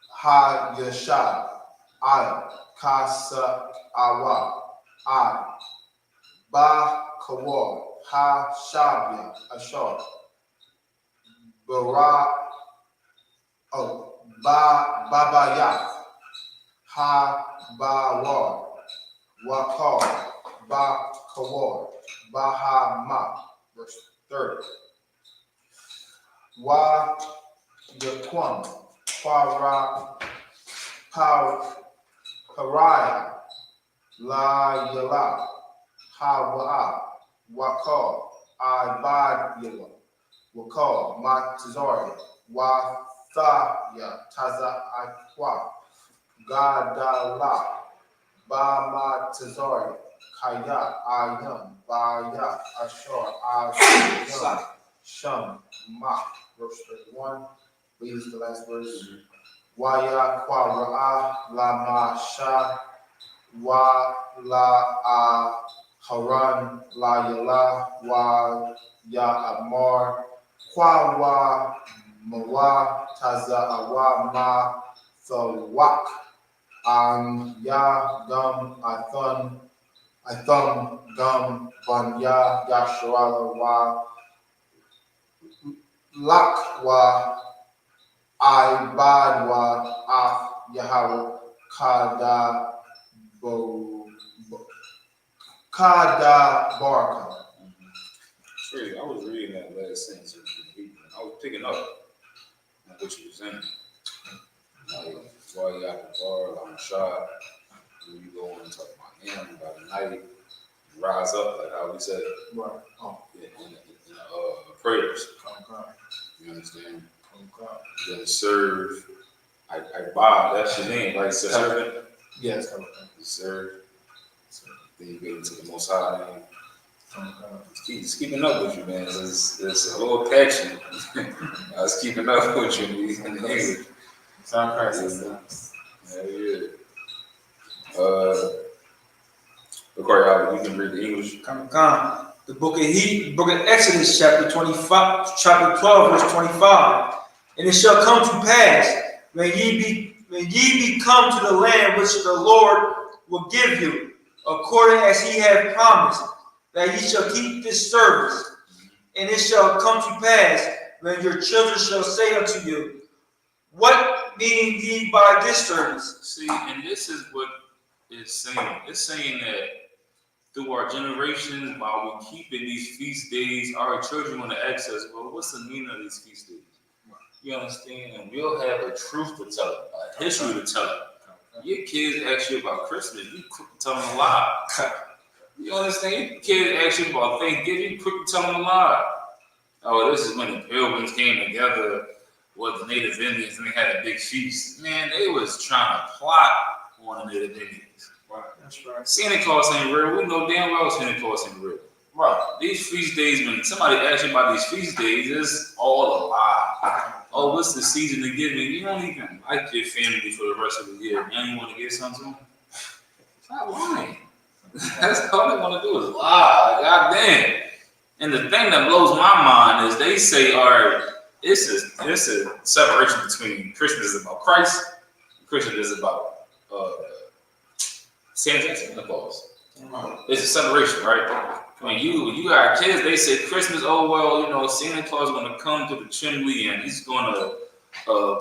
Ha Yashab, Al, Kasa Awa, Al, Ba Kawar, Ha Shabia, Ashar, Babayah, Ha Bawar, Wakar, Ba Kawar, Bahama, verse 30. Wa Yaquam, Pariah, La Yala, Hawa, Wakar, Ibad Yala, Wakar, Matazari, Wathaya, Taza Aqua, Gadala, Ba Matazari, Kaya, Ayam, Baya, Ashar, Ayam, Sham, Ma, verse 31. Read the last verse. Waya Kwara, La Ma Sha, Wa La Haran, La Yala, Wa Ya Amar, Kwa Mawa, Taza Awa Ma, Thawak, Ya Gum, Athum, Gum, Banya, Yasharala, Wa Lakwa, Ibadwa, Af, Yahweh, Kada Baraka. Crazy. I was reading that last sentence in Hebrew. I was picking up on what you were saying. Like, while you got the bar, I'm shot. When you go and talk about him by the night, rise up, like how we said, Right. Oh, in prayers. okay. You understand? Okay. Then serve. I buy. That's your name, right? Servant. Yes, okay. You serve. Then you get into the Most High name. Okay. It's keeping up with you, man. It's a little catchy. I was keeping up with you in the English. Sound crisis. Yeah, yeah. Corey, you can read the English. Come. The book of Exodus, chapter 25, chapter 12, verse 25. And it shall come to pass when ye be come to the land which the Lord will give you, according as he hath promised, that ye shall keep this service. And it shall come to pass when your children shall say unto you, what mean ye by this service? See, and this is what it's saying. It's saying that through our generations, while we keeping these feast days, our children want to ask us, well, what's the meaning of these feast days? You understand? And we'll have a truth to tell them, a history to tell them. Your kids ask you about Christmas, you quick to tell them a lie. You understand? Your kids ask you about Thanksgiving, you quick to tell them a lie. Oh, this is when the pilgrims came together. was the Native Indians, and they had a big feast. Man, they was trying to plot on the Native Indians. Right. That's right. Santa Claus ain't real. We know damn well Santa Claus ain't real. Right. These feast days, when somebody asks you about these feast days, it's all a lie. Oh, what's the season to give me? You don't even like your family for the rest of the year. Now you want to give something to them? Stop lying. That's all they want to do is lie. God damn. And the thing that blows my mind is they say, all right, it's a separation between Christmas is about Christ, Christmas is about Santa Claus. It's a separation, right? When you got kids, they say Christmas, oh well, you know, Santa Claus is gonna come to the chimney and he's gonna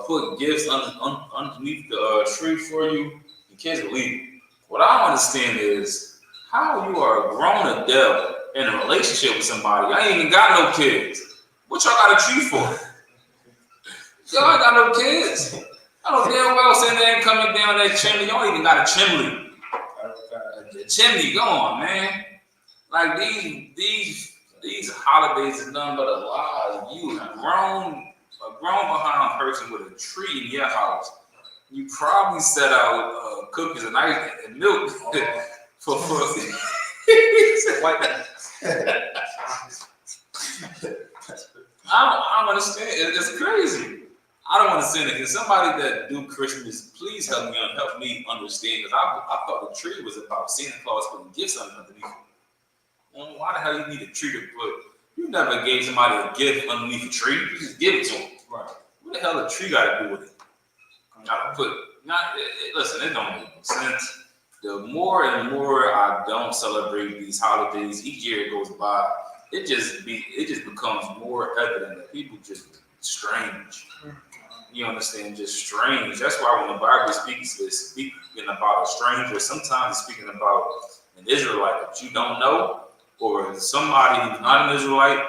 put gifts underneath the tree for you. The kids believe it. What I don't understand is how you are a grown adult in a relationship with somebody. I ain't even got no kids. What y'all got a tree for? Y'all ain't got no kids. I don't damn well Santa ain't coming down that chimney. Y'all ain't even got a chimney. The chimney, go on, man. Like these holidays is nothing but a lie. You a grown behind person with a tree in your house. You probably set out cookies and ice and milk for White. I don't understand. It's crazy. I don't understand it. Can somebody that do Christmas please help me understand? Because I thought the tree was about Santa Claus putting gifts underneath it. Well, why the hell you need a tree to put? You never gave somebody a gift underneath a tree. You just give it to them. Right. What the hell the tree got to do with it? Listen, it don't make no sense. The more and more I don't celebrate these holidays, each year it goes by, it just becomes more evident that people just strange. You understand? Just strange. That's why when the Bible is speaking about a stranger, sometimes it's speaking about an Israelite that you don't know, or somebody who's not an Israelite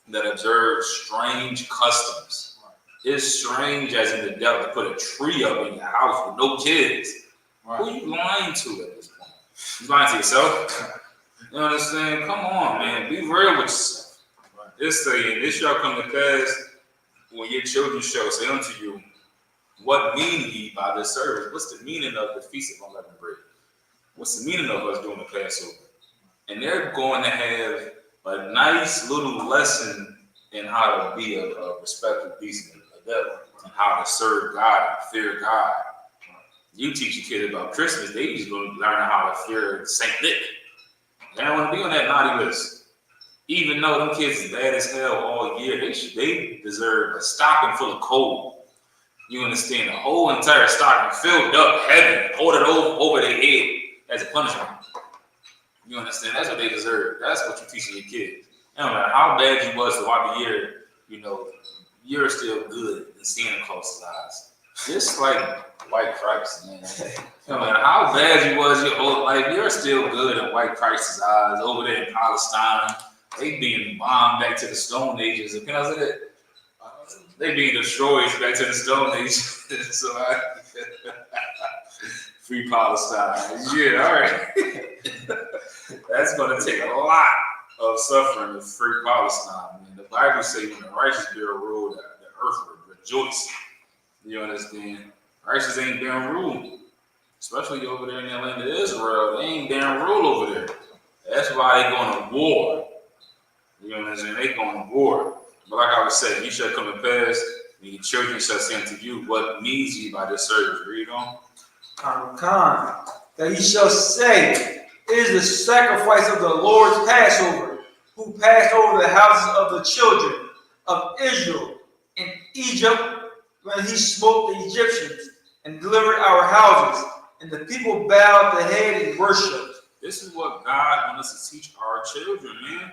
that observes strange customs. It's strange as in the devil to put a tree up in your house with no kids. Right. Who are you lying to at this point? You lying to yourself? You understand? Come on, man. Be real with yourself. Right. This saying, this shall come to pass when your children shall say unto you, what mean ye by this service? What's the meaning of the Feast of Unleavened Bread? What's the meaning of us doing the Passover? And they're going to have a nice little lesson in how to be a respectful, decent adult, and how to serve God and fear God. You teach your kid about Christmas, they just going to learn how to fear Saint Nick. They don't want to be on that naughty list. Even though them kids is bad as hell all year, they deserve a stocking full of coal. You understand? The whole entire stocking filled up, heavy, hold it over their head as a punishment. You understand? That's what they deserve. That's what you're teaching your kids. No matter how bad you was throughout the year, you know, you're still good in Santa Claus's eyes. Just like white Christ, man. No matter how bad you was your whole life, you're still good in white Christ's eyes. Over there in Palestine, they being bombed back to the Stone Ages. Can I say that? They being destroyed back to the Stone Ages. So free Palestine. Yeah, all right. That's going to take a lot of suffering to free Palestine. Man. The Bible says when the righteous bear rule, the earth will rejoice. You understand? Righteous ain't bearing rule. Especially over there in the land of Israel. They ain't bearing rule over there. That's why they going to war. You understand? They going to war. But like I was saying, you shall come to pass, and your children shall say unto you, what means ye by this service? Read on. That he shall say, it is the sacrifice of the Lord's Passover, who passed over the houses of the children of Israel in Egypt when he smote the Egyptians and delivered our houses. And the people bowed the head and worshiped. This is what God wants us to teach our children, man.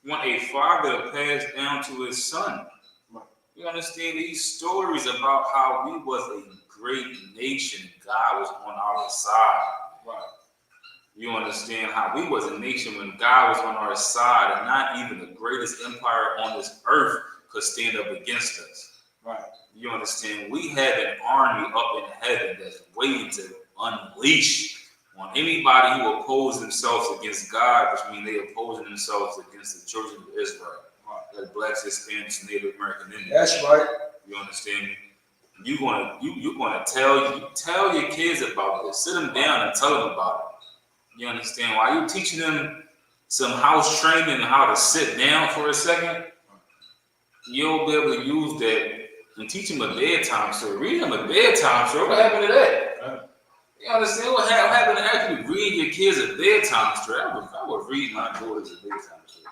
We want a father to pass down to his son. You understand these stories about how we was a great nation. God was on our side. Right. You understand how we was a nation when God was on our side, and not even the greatest empire on this earth could stand up against us. Right. You understand? We have an army up in heaven that's waiting to unleash on anybody who oppose themselves against God, which means they opposing themselves against the children of Israel, like blacks, Hispanics, Native American Indians. That's right. You understand? You're gonna tell your kids about this. Sit them down and tell them about it. You understand? While you teaching them some house training and how to sit down for a second, you'll be able to use that and teach them a bedtime story. Read them a bedtime story. What happened to that? You understand what happened to actually read your kids a bedtime story? I would read my daughters a bedtime story.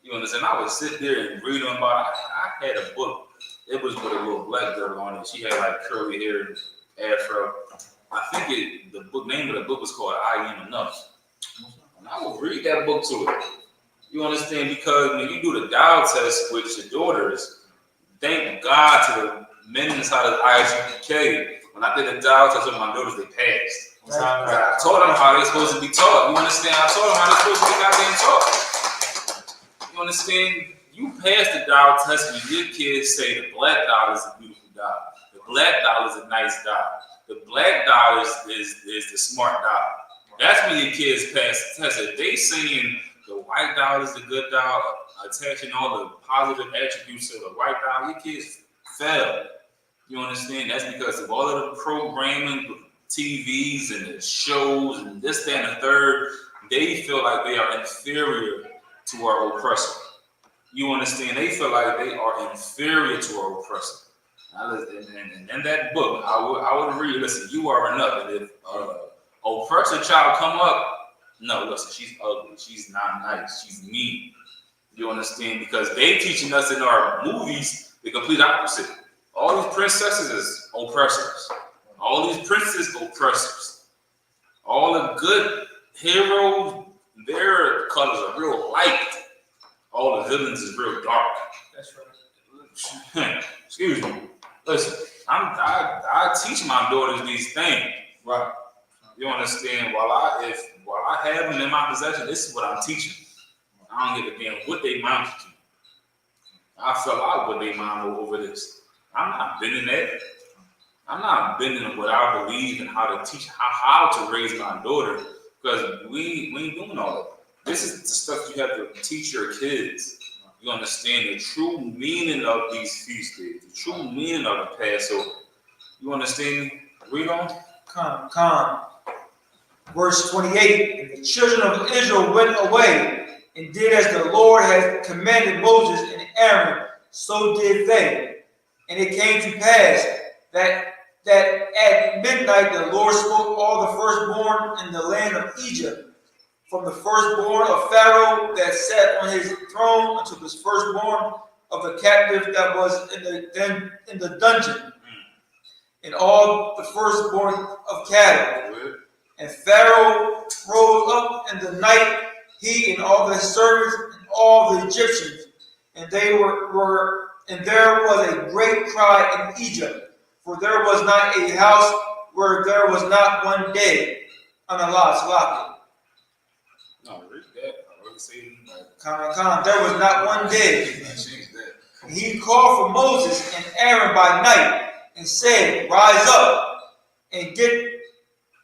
You understand? I would sit there and read them about it. I had a book. It was with a little black girl on it. She had like curly hair and afro. I think the name of the book was called I Am Enough. And I would read that book to her. You understand? Because when you do the dial test with your daughters, thank God to the men inside of the I.S.U.P.K. When I did the dial test with my daughters, they passed. I told them how they're supposed to be taught. You understand? I told them how they're supposed to be goddamn taught. You understand? You pass the dial test and your kids say the black dial is a beautiful dial. The black dial is a nice dial. The black dial is the smart dial. That's when your kids pass the test. If they saying the white dial is the good dial, attaching all the positive attributes to the white dial, your kids fail. You understand? That's because of all of the programming, the TVs and the shows and this, that, and the third. They feel like they are inferior to our oppressor. You understand? They feel like they are inferior to our oppressor. And in that book, I would read, listen, you are enough. And if oppressor child come up, no, listen, she's ugly. She's not nice. She's mean. You understand? Because they teaching us in our movies the complete opposite. All these princesses is oppressors. All these princes oppressors. All the good heroes, their colors are real light. All the villains is real dark. That's right. Excuse me. Listen, I teach my daughters these things. Right. You understand? While I have them in my possession, this is what I'm teaching. I don't give a damn what they mom teach me. I fell out with their mom over this. I'm not bending that. I'm not bending what I believe and how to teach, how to raise my daughter, because we ain't doing all that. This is the stuff you have to teach your kids. You understand the true meaning of these feast days, the true meaning of the Passover. You understand me? Read on. Come. Verse 28, and the children of Israel went away and did as the Lord had commanded Moses and Aaron, so did they. And it came to pass that at midnight the Lord smote all the firstborn in the land of Egypt, from the firstborn of Pharaoh that sat on his throne unto the firstborn of the captive that was in the dungeon, and all the firstborn of cattle. And Pharaoh rose up in the night, he and all the servants and all the Egyptians, and there was a great cry in Egypt, for there was not a house where there was not one dead. Unallah. No, read that. I already say it. There was not one dead. And he called for Moses and Aaron by night and said, Rise up and get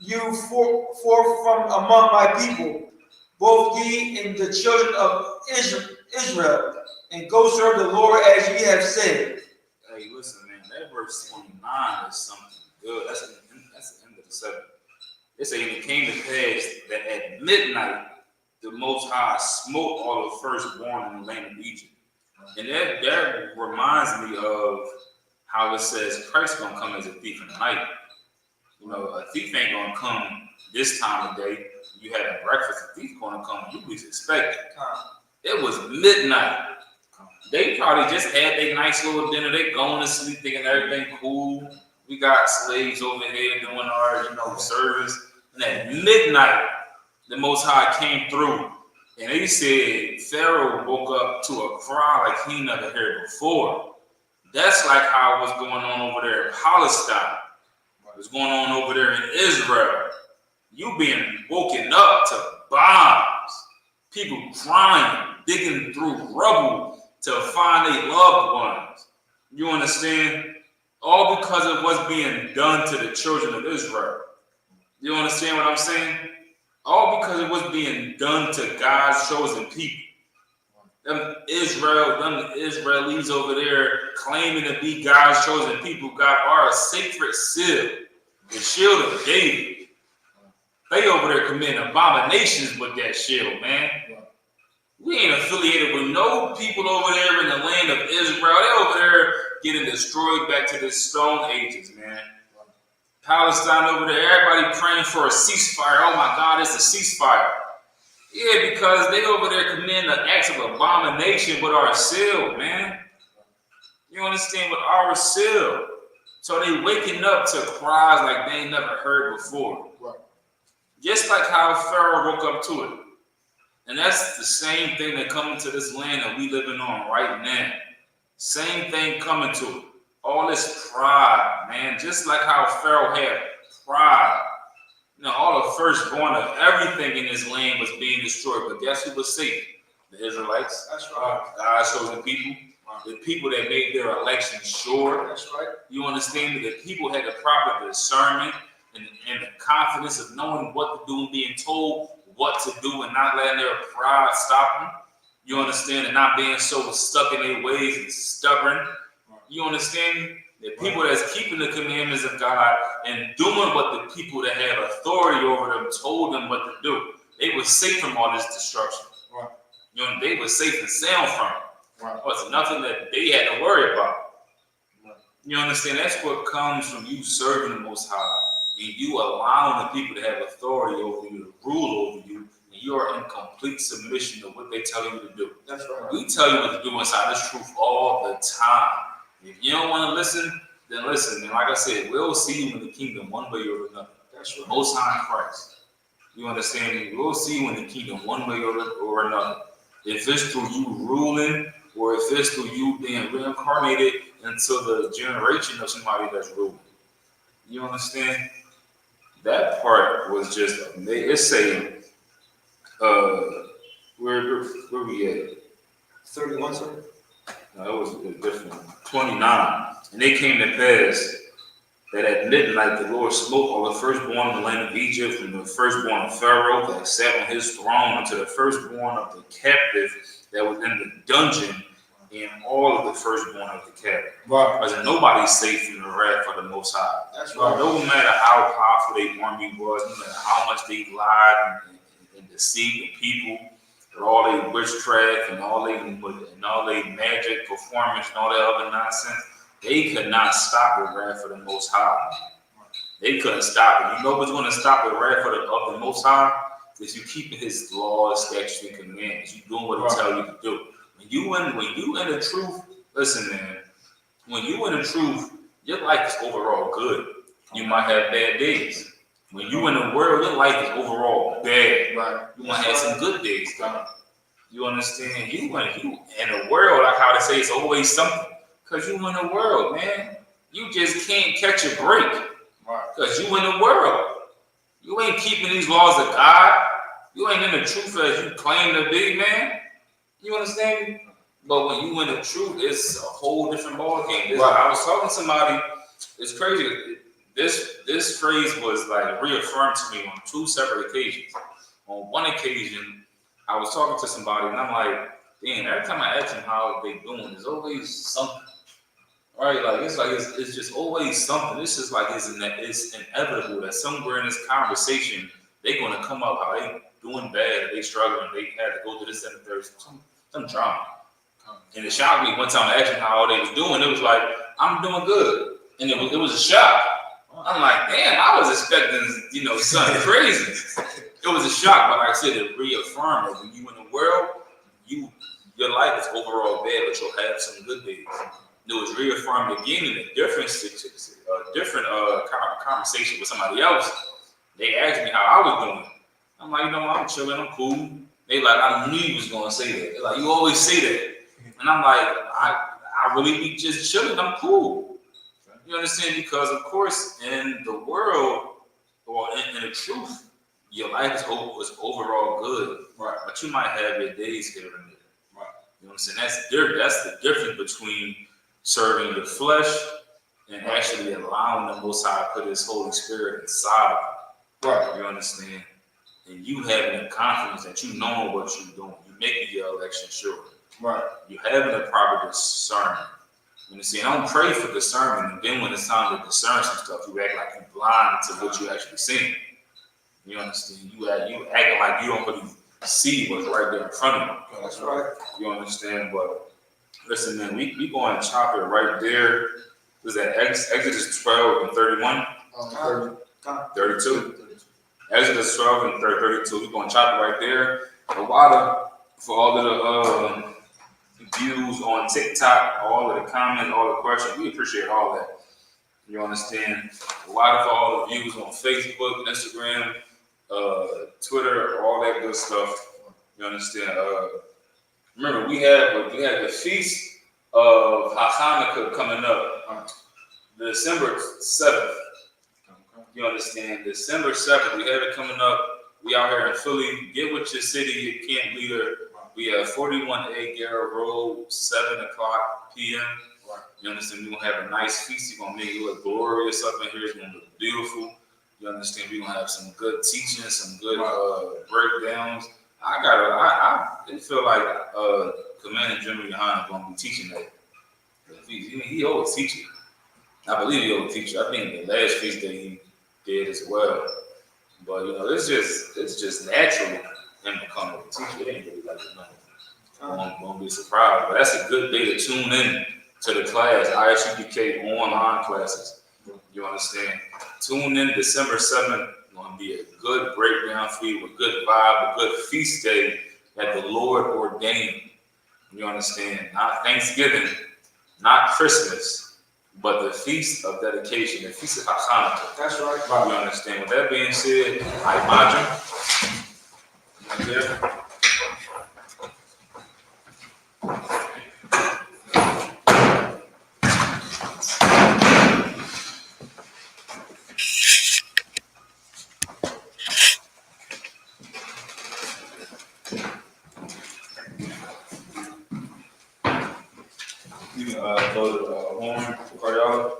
you forth from among my people, both ye and the children of Israel, and go serve the Lord as ye have said. Hey, listen, man, that verse 29 is something good. That's the end of the 7. It says, and it came to pass that at midnight the Most High smote all the firstborn in the land of Egypt. And that reminds me of how it says Christ's gonna come as a thief in the night. You know, a thief ain't gonna come this time of day. You had a breakfast, a thief gonna come. You least expect it. It was midnight. They probably just had their nice little dinner. They going to sleep thinking everything cool. We got slaves over here doing our, service. And at midnight, the Most High came through. And they said Pharaoh woke up to a cry like he never heard before. That's like how it was going on over there in Palestine. What's going on over there in Israel. You being woken up to bombs. People crying, digging through rubble to find their loved ones. You understand? All because of what's being done to the children of Israel. You understand what I'm saying? All because of what's being done to God's chosen people. them Israelites over there claiming to be God's chosen people, God are a sacred seal, the shield of David. They over there committing abominations with that shield, man. We ain't affiliated with no people over there in the land of Israel. They over there getting destroyed back to the Stone Ages, man. Palestine over there, everybody praying for a ceasefire. Oh my God, it's a ceasefire. Yeah, because they over there committing an act of abomination with our seal, man. You understand? With our seal. So they waking up to cries like they ain't never heard before. Right. Just like how Pharaoh woke up to it. And that's the same thing that coming to this land that we living on right now. Same thing coming to it. All this pride, man. Just like how Pharaoh had pride. You know, all the firstborn of everything in this land was being destroyed. But guess who was safe? The Israelites. That's right. God's chosen people. The people that made their election sure. That's right. You understand that the people had the proper discernment and the confidence of knowing what to do and being told what to do and not letting their pride stop them. You understand? And not being so stuck in their ways and stubborn. You understand? The people that's keeping the commandments of God and doing what the people that have authority over them told them what to do. They were safe from all this destruction. Right. You know, they were safe and sound from it. Right. It was nothing that they had to worry about. Right. You understand? That's what comes from you serving the Most High and you allowing the people to have authority over you, to rule over you, and you are in complete submission to what they tell you to do. That's right. We tell you what to do inside this truth all the time. If you don't want to listen, then listen. And like I said, we'll see you in the kingdom one way or another. That's right. Most High in Christ. You understand me? We'll see you in the kingdom one way or another. If it's through you ruling, or if it's through you being reincarnated into the generation of somebody that's ruling. You understand? That part was just amazing. It's saying, where we at? 31, sir. No, it was a different one. 29. And it came to pass that at midnight the Lord smote all the firstborn in the land of Egypt, from the firstborn of Pharaoh that sat on his throne unto the firstborn of the captive that was in the dungeon, and all of the firstborn of the captive. Right. Because nobody's safe from the wrath of the Most High. That's right. No matter how powerful their army was, no matter how much they lied and deceived the people, with all their witchcraft and all their magic performance and all that other nonsense, they could not stop the wrath of the Most High. They couldn't stop it. You know what's going to stop the wrath of the Most High? Is you keeping His laws, statutes, and commandments. You doing what He tells you to do. When you in the truth, listen, man. When you in the truth, your life is overall good. You might have bad days. When you in the world, your life is overall bad. Right. You might have some good days. You understand? You in the world, like how they say, it's always something. Because you in the world, man. You just can't catch a break. Right. Because you in the world. You ain't keeping these laws of God. You ain't in the truth as you claim to be, man. You understand me? But when you in the truth, it's a whole different ballgame. Right. I was talking to somebody, it's crazy. This phrase was like reaffirmed to me on two separate occasions. On one occasion, I was talking to somebody and I'm like, damn, every time I ask them how they doing, there's always something. Right? It's just always something. It's just like it's inevitable that somewhere in this conversation, they're gonna come up how they doing bad, they struggling, they had to go to this and the third, some drama. And it shocked me one time I asked them how they was doing. It was like, I'm doing good. And it was a shock. I'm like, damn, I was expecting, something crazy. It was a shock, but like I said, it reaffirmed that when you in the world, your life is overall bad, but you'll have some good days. It was reaffirmed again in a different conversation with somebody else. They asked me how I was doing. I'm like, I'm chilling, I'm cool. They like, I knew you was gonna say that. They're like, you always say that. And I'm like, I really be just chilling, I'm cool. You understand? Because of course, in the world, or in the truth, your life is overall good. Right. But you might have your days here and there. Right. You know what I'm saying? That's the difference between serving the flesh and actually allowing the Most High to put His Holy Spirit inside of you. Right. You understand? And you having the confidence that you know what you're doing. You making your election sure. Right. You having a proper discernment. You see, I don't pray for discernment, and then when it's time to discern some stuff, you act like you're blind to what you actually seeing. You understand? You acting like you don't really see what's right there in front of you. That's right. You understand? But listen, man, we going to chop it right there. Was that Exodus 12 and 31? 32. Exodus 12 and 32. We're going to chop it right there. The water for all of the views on TikTok, all of the comments, all the questions. We appreciate all that. You understand? A lot of all the views on Facebook, Instagram, Twitter, all that good stuff. You understand? Remember, we had the feast of Hanukkah coming up, December 7th. You understand? December 7th, we have it coming up. We out here in Philly. Get with your city, your camp leader. We have 41A Garrett Road, 7 o'clock p.m. You understand? We're going to have a nice feast. You're going to make it look glorious up in here. It's going to look beautiful. You understand? We're going to have some good teaching, some good breakdowns. I feel like Commander General Yohanna is going to be teaching that. He always teaches. I believe he always teaches. I think the last feast that he did as well. But, you know, it's just natural. Him to come and teach. It ain't really like nothing. Won't be surprised. But that's a good day to tune in to the class, I.S.U.P.K online classes. You understand? Tune in December 7th. It's going to be a good breakdown for you, a good vibe, a good feast day that the Lord ordained. You understand? Not Thanksgiving, not Christmas, but the feast of dedication, the feast of Hanukkah. That's right. You understand? With that being said, I imagine. Right there. You can throw the horn for y'all.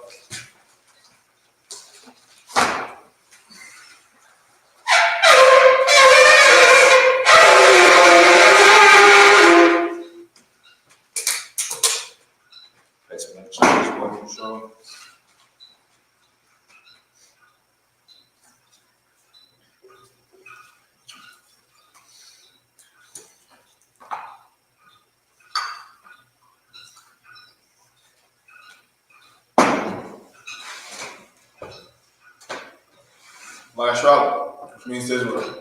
I.S.U.P.K, which means Israel.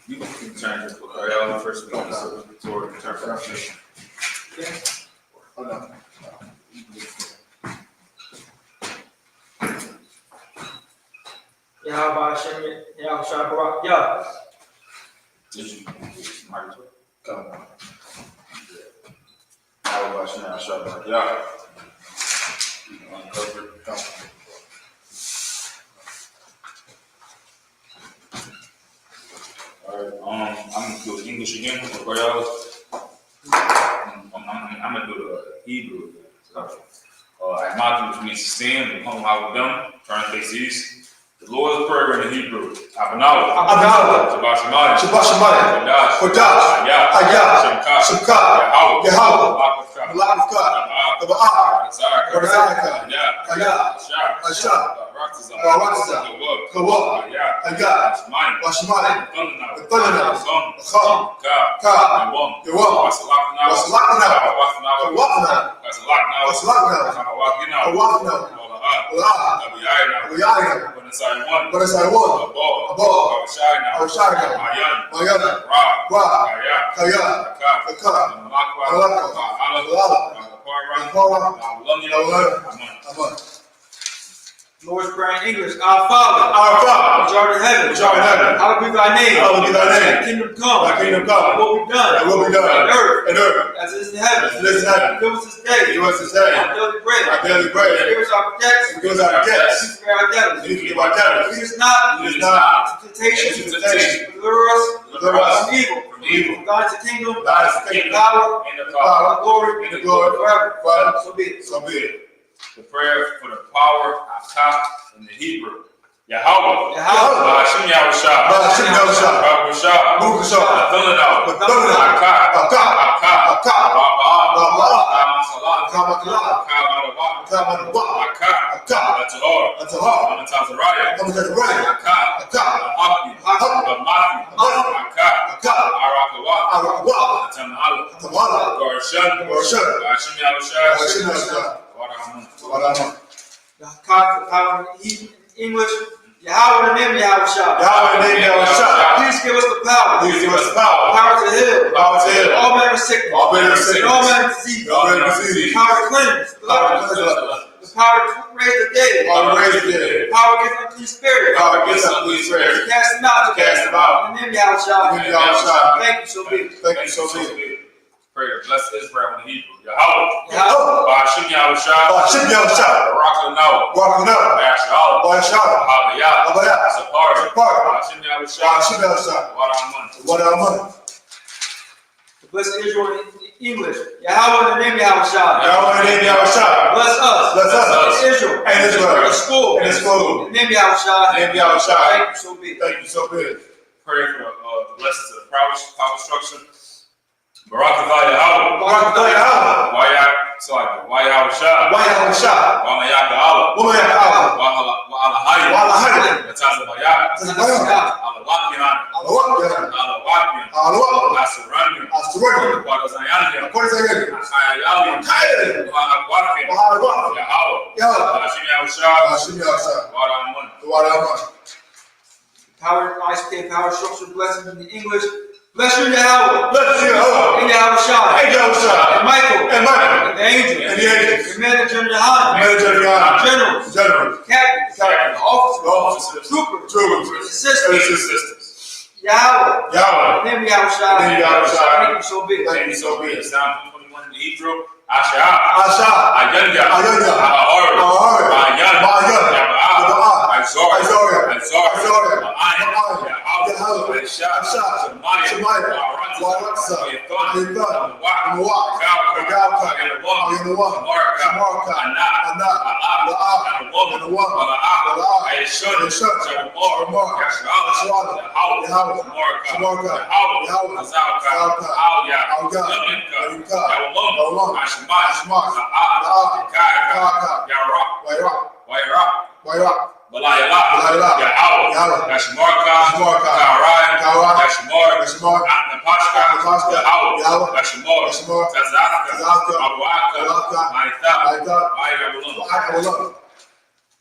You can turn this book. Y'all first we got toward interpretation. Oh, no. Yahweh Hashem, Yahweh Shabbat, Yah. Did you? Might as well. Come on. How about you now, Shabbat? Yeah. Uncover. Come on. All right. I'm gonna do English again for y'all. I'm gonna do the Hebrew again. I imagine which means to stand, the home how done, turn face east. The Lord's Prayer in the Hebrew. Abanawa. Shabbat Shemaya. Shabbat Shemaya. Kodash. Hayah. I.S.U.P.K. Yahweh. Malakavka. Taba'ah. Barzaka. Hayah. I.S.U.P.K. Rawatza. Kawah. Hayah. Washemaya. Thunana. Chum. Ka. Yawam. Wasalakna. Kawakna. Wasalakna. Kawakna. What is I want? Above. Avashayna. Mayana. Ra. Kaya. Kaka. Aman. Lord's Prayer in English. Our Father, which art in heaven, hallowed be thy name. Thy kingdom come. Thy will be done. On earth. As it is in heaven. Give us this day. Our daily bread. Give us our debts. We forgive our debtors. Lead us not into temptation. Deliver us from evil. evil. God is the kingdom, God is the the kingdom, power, and the and power, the glory, and the glory forever. forever. So be it. So be it. The prayer for the power, I.S.U.P.K, in the Hebrew. Yahweh. Yahweh. Ba'ashim Yahushua. Ba'ashim Yahushua. Ba'ashim Yahushua. Ba'ashim Ba'ashim. Power in English. Yahweh in the name Yahushua. Yahweh in the name Yahushua. Please give us the power. Please give us the power. Power to heal. Power to heal. All manner of sickness. All manner of sickness. All manner of disease. All manner of disease. Power to cleanse. Power to cleanse. The power to raise the dead. Power to raise the dead. Power against unclean spirits. Power against unclean spirits. To cast them out. To cast them out. In the name Yahushua. In the name Yahushua. Thank you, so be it. Thank you, so be it. Pray to bless Israel in Hebrew. Yahweh. Yahweh. Ba'ashim Yahushua. Ba'ashim Yahushua. Barak Noah. Walking up. Ba'ashim. Ba'ashim. Habayah. Habayah. Sapar. Sapar. Ba'ashim Yahushua. Ba'ashim Yahushua. What Bless Israel in English. Yahweh in the name Yahushua. Yahweh in the name Yahushua. Bless us. Bless us. Israel. And Israel. The school. And the school. In the name Yahushua. In the name Yahushua. Thank you, so be it. Thank you, so be it. Pray for the blessings of the power structure. Barak Yahweh. Barak Yahweh. Why Yahushua. Why Yahushua? Why Mayaka Allah. Woman at Allah. Why Alahaya. Why Alahaya. That's Azabayah. Tazabayah. Alawakihan. Alawakihan. Alawakihan. Alawakihan. Asuranian. Asuranian. Wadazayanian. Wadazayanian. Ayayalian. Ayayalian. Wahagwakian. Wahagwakian. Yahweh. Yahweh. Ba'ashim Yahushua. Ba'ashim Yahushua. Wadamun. Wadamun. Power in I.S.U.P.K, power structure blessings in the English. Bless you, Yahweh. Bless you, Yahweh. And Yahushua. And Yahushua. And Michael. And Michael. And the angels. And the angels. Commander Gen.YAHANNA. Commander Gen.YAHANNA. Generals. Generals. Captains. Captains. Officers. Troopers. Troopers. And And assistants. assistants. Yahweh. Yahweh. In the name Yahushua. In the name Yahushua. Thank you, so be it. Thank you, so be it. Psalm 21 in the Hebrew. Asha. Asha. Ayanya. Ayanya. Ahar. Ahar. Ayan. Ayan. Yabaa. Azor. Azor. Azor. Azor. Ayan. Yahweh. Yahweh. Aisha. Asha. Shemaya. Shemaya. Waratza. Ayathan. Nawak. Nawak. Gawka. Gawka. Ayanawak. Ayanawak. Shamarka. Shamarka. Anak. Anak. La'ah. Anawak. Wala'ah. Ayashun. Ayashun. Shamar. Shamar. Yash'ala. Yash'ala. Yahweh. Yahweh. Shamarka. Shamarka. Yahweh. Yahweh. Azalka. Azalka. Awya. Awya. Yaminka. Yaminka. Yawalum. Yawalum. Ashmat. Ashmat. La'ah. La'ah. Kaka. Kaka. Yarak. Wayrak. Wayrak. Wayrak. Balayala. Balayala. Yahweh. Yahweh. Yashmarka. Yashmarka. Karai. Karai. Yashmar. Yashmar. Napashka. Napashka. Yahweh. Yahweh. Yashmar. Yashmar. Tazaka. Tazaka. Awaka. Awaka. Maitha. Maitha. Ayawalum. Ayawalum.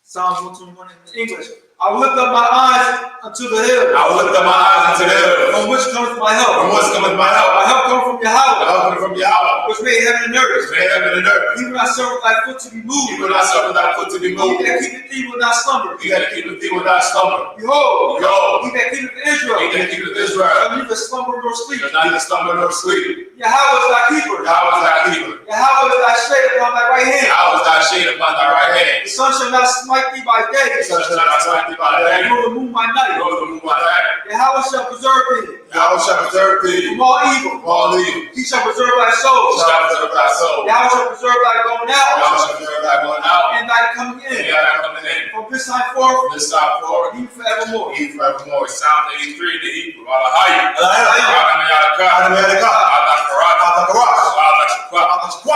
Psalms 121 in English. I will lift up my eyes unto the hills. I will lift up my eyes unto the hills. From which cometh my help? From whence cometh my help? My help cometh from My Yahweh. help cometh from Yahweh. Which made heaven and earth. Which made heaven and earth. He will not suffer thy foot to be He moved. will not suffer thy foot to be He moved. that keepeth thee will not slumber. He that keepeth thee will not slumber. Behold, Behold, he that keepeth Israel he that keepeth Israel shall neither slumber nor sleep. shall neither slumber nor sleep. Yahweh is thy keeper. Yahweh is thy keeper. Yahweh is thy shade upon thy right hand. Yahweh is thy shade upon thy right hand. The sun shall not smite thee by day, The sun shall not smite thee by day, nor the moon by night. nor the moon by night. Yahweh shall preserve thee Yahweh shall preserve thee from all evil. from all evil. He shall preserve thy He soul. shall preserve thy soul. Yahweh shall preserve thy going Yahweh out shall preserve thy going out and thy coming and in. thy coming in. From this time forth, From this time forward, even forevermore. even forevermore. Psalm 83 in the Hebrew. Alahaya. Adonai Adamayaka. Adonai Adakarat. Adakarat. Adashukwa. Adashukwa.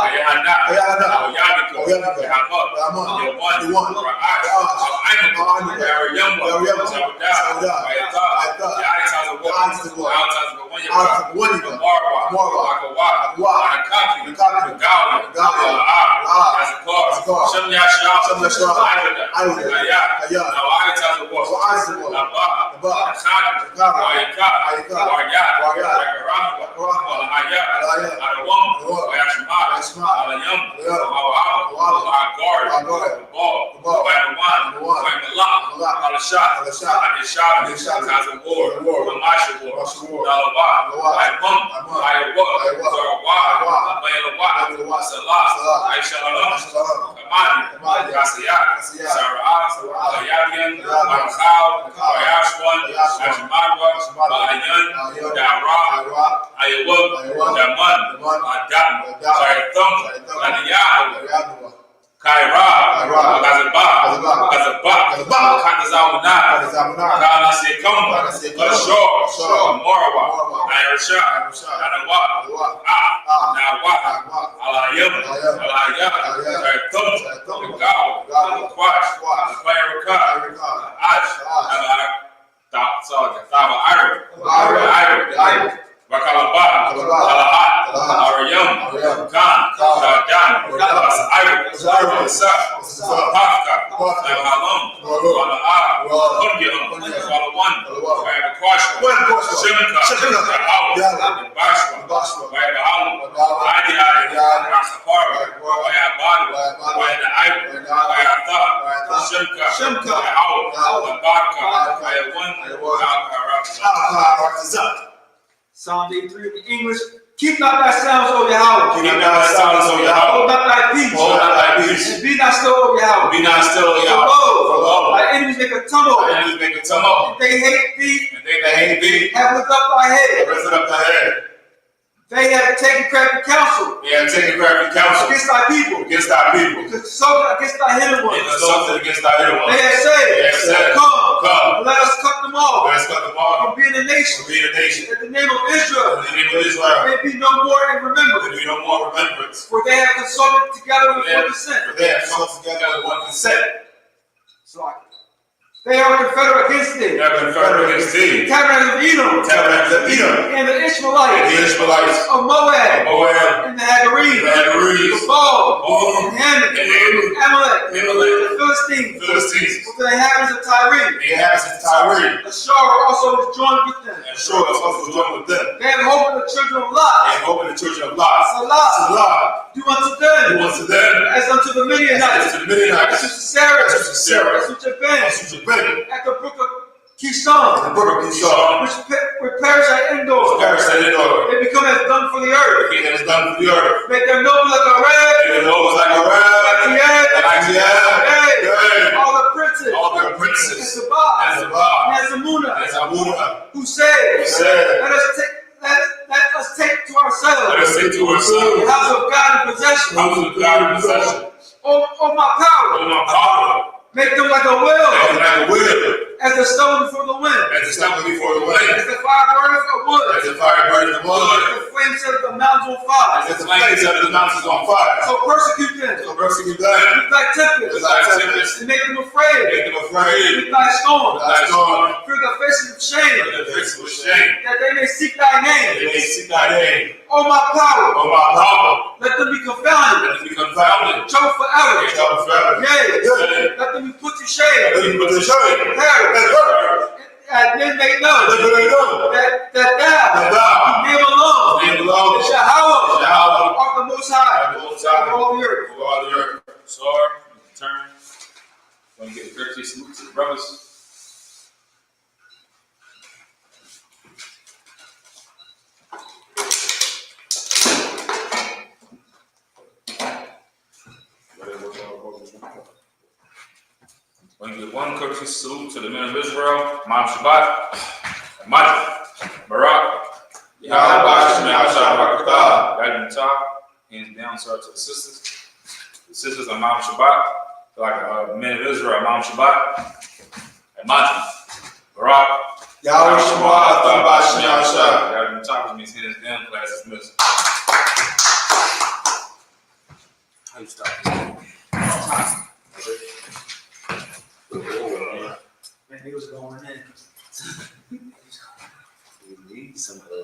Ayahana. Ayahana. Ayabiko. Ayabiko. Yahamad. Yahamad. Yawan. Yawan. Ra'ash. Ra'ash. Al-Ainam. Al-Ainam. Yariyamba. Yariyamba. Zawda. Zawda. Ayata. Ayata. Ya'itazawa. Ya'itazawa. Ya'itazawa. Ya'itazawa. Marwa. Marwa. Akawa. Akawa. Anakaki. Anakaki. Nagawi. Nagawi. Ala'ah. Yazakar. Yazakar. Shem Yashua. Shem Yashua. Ayada. Ayada. Ayat. Ayat. Now Ayatazawa. Ayatazawa. Naba. Naba. Khadi. Khadi. Ayat. Ayat. Waryat. Waryat. Yakarahwa. Yakarahwa. Ayat. Ayat. Adawam. Adawam. Ayashmat. Ayashmat. Alayam. Alayam. Awa'ab. Awa'ab. Agard. Agard. Ball. Ball. Waynawan. Waynawan. Waymalak. Malak. Alashah. Alashah. Anishah. Anishah. Tazawar. War. Wamasha War. Wamasha War. Dalawah. Dalawah. Aymam. Aymam. Ayawah. Ayawah. Zarawah. Zarawah. Maylawah. Maylawah. Salah. Salah. Aishalam. Aishalam. Amadi, Kasaya, Kasaya, Sarah, Yabian, Makau, Ayashwan, Ashmadwa, Ayan, Dara, I.S.U.P.K, Daman, Adam, Shaitam, Adiyah, Kaira, Gazabak, Kanazamuna, Kanasekum, Ashor, Morawa, Irisha, Anawa, Nawa, Alayam, Alaya, Shaitam, Gao, Quash, Clarika, Ash, Taba Iron, Bakalaba, Alahat, Arayam, Khan, Dan, Iron, Pafka, Halom, Wala'a, Kungyam, Walawan, Wayabakwashwa, Shimka, Yahawa, Bashwa, Wayabahalu, Adi, Rasapara, Wayabadu, Wayadaibu, Wayatha, Shimka, Yahawa, Barka, Wayawan, Psalm 83 in English. Keep not thyself, O Yahweh. Keep not thy silence, O Yahweh. Hold not thy peace. Hold not thy peace. And be not still, O Yahweh. Be not still, O For Yahweh. lo, thy enemies make a tumult. Thy enemies make a tumult. And they hate thee. And they that hate thee Have lifted up thy head. raise up thy head. They have taken crafty counsel They have taken crafty counsel against thy people. against thy people. Consulted against thy hidden They ones. consulted against thy hidden They ones. have They have said, said, Come, let us cut them off. Let us cut them off From being a nation. from being a nation. That the name of Israel In the name of Israel, may be no more in there remembrance. be no more remembrance. For they have consulted together with one For consent. they have consulted together with one consent. They are confederate against They thee. have confederate against thee. Tabernacle of Edom. Tabernacles of Edom, And the and Ishmaelites. the Israelites, Of Moab. Moab, And the Hagarenes. the Hagarenes, Gabal. Gabal, And Hammon. and Ammon, Amalek. Amalek, The Philistines. Philistines, With the inhabitants of Tyre. the inhabitants of Tyre, Ashur also was joined with them. and Shur was also joined with them. They have hope in the children of Lot. And hope in the children of Lot. Salah. Salah, Do unto who them was to them, as unto the as Midianites. to the As Midianites, unto Sarah. as to Sarah, As unto Ben. as to Japan, At the brook of and Kishon. the brook of Esau, Which perish at Endor. perish at Endor. They become as dung for the The earth. king that is done for the earth. Make them noble like a red. And the Lord was like a rat, Like the egg. and like the egg, Yea. All the princes. all their And princes, Sabbath. and Sabbath, And Zamuna. and Zabuna, Who said, who said, Let us take to let ourselves us say to the ourselves, house of God in possession. house of God in possession, O my power. O my power, Make them like a will. and like a will, As the stone before the wind. as the stumble before the As wind, the fire burns of wood. as the fire burns the As wood, the flame set the mountains on fire. as the flames of the mountains on fire. So persecute them. So persecute them, With thy tempest. with thy tempest, And make them afraid. make them afraid, With thy storm. with thy storm, Fear the faces of shame. with the face of shame, That they may seek thy that they name. may seek thy name. O my power. O my power, Let them be confounded. let them be confounded, Choke forever. and trouble forever. Yea. Yea. Let them be put to Let shame. them put to shame, Perish. and hurt, And then they let know them know that that thou, thou, name alone, name alone, is Yahweh, Yahweh, art the most high, and the Most of High, all the earth. of all the earth. Sorry, turn. Let me get a courtesy salute to the brothers. Let me give one courtesy salute to the men of Israel, Imam Shabbat, Mike, Barak, Yahweh, guiding top, hands down, sorry to the sisters. The sisters are Imam Shabbat, like men of Israel, Imam Shabbat, and Mike, Barak, Yahweh Shema, Atam Bashim Yahshua. guiding top means hands down, class is missing. How you stop this? Man, he was going in. You need some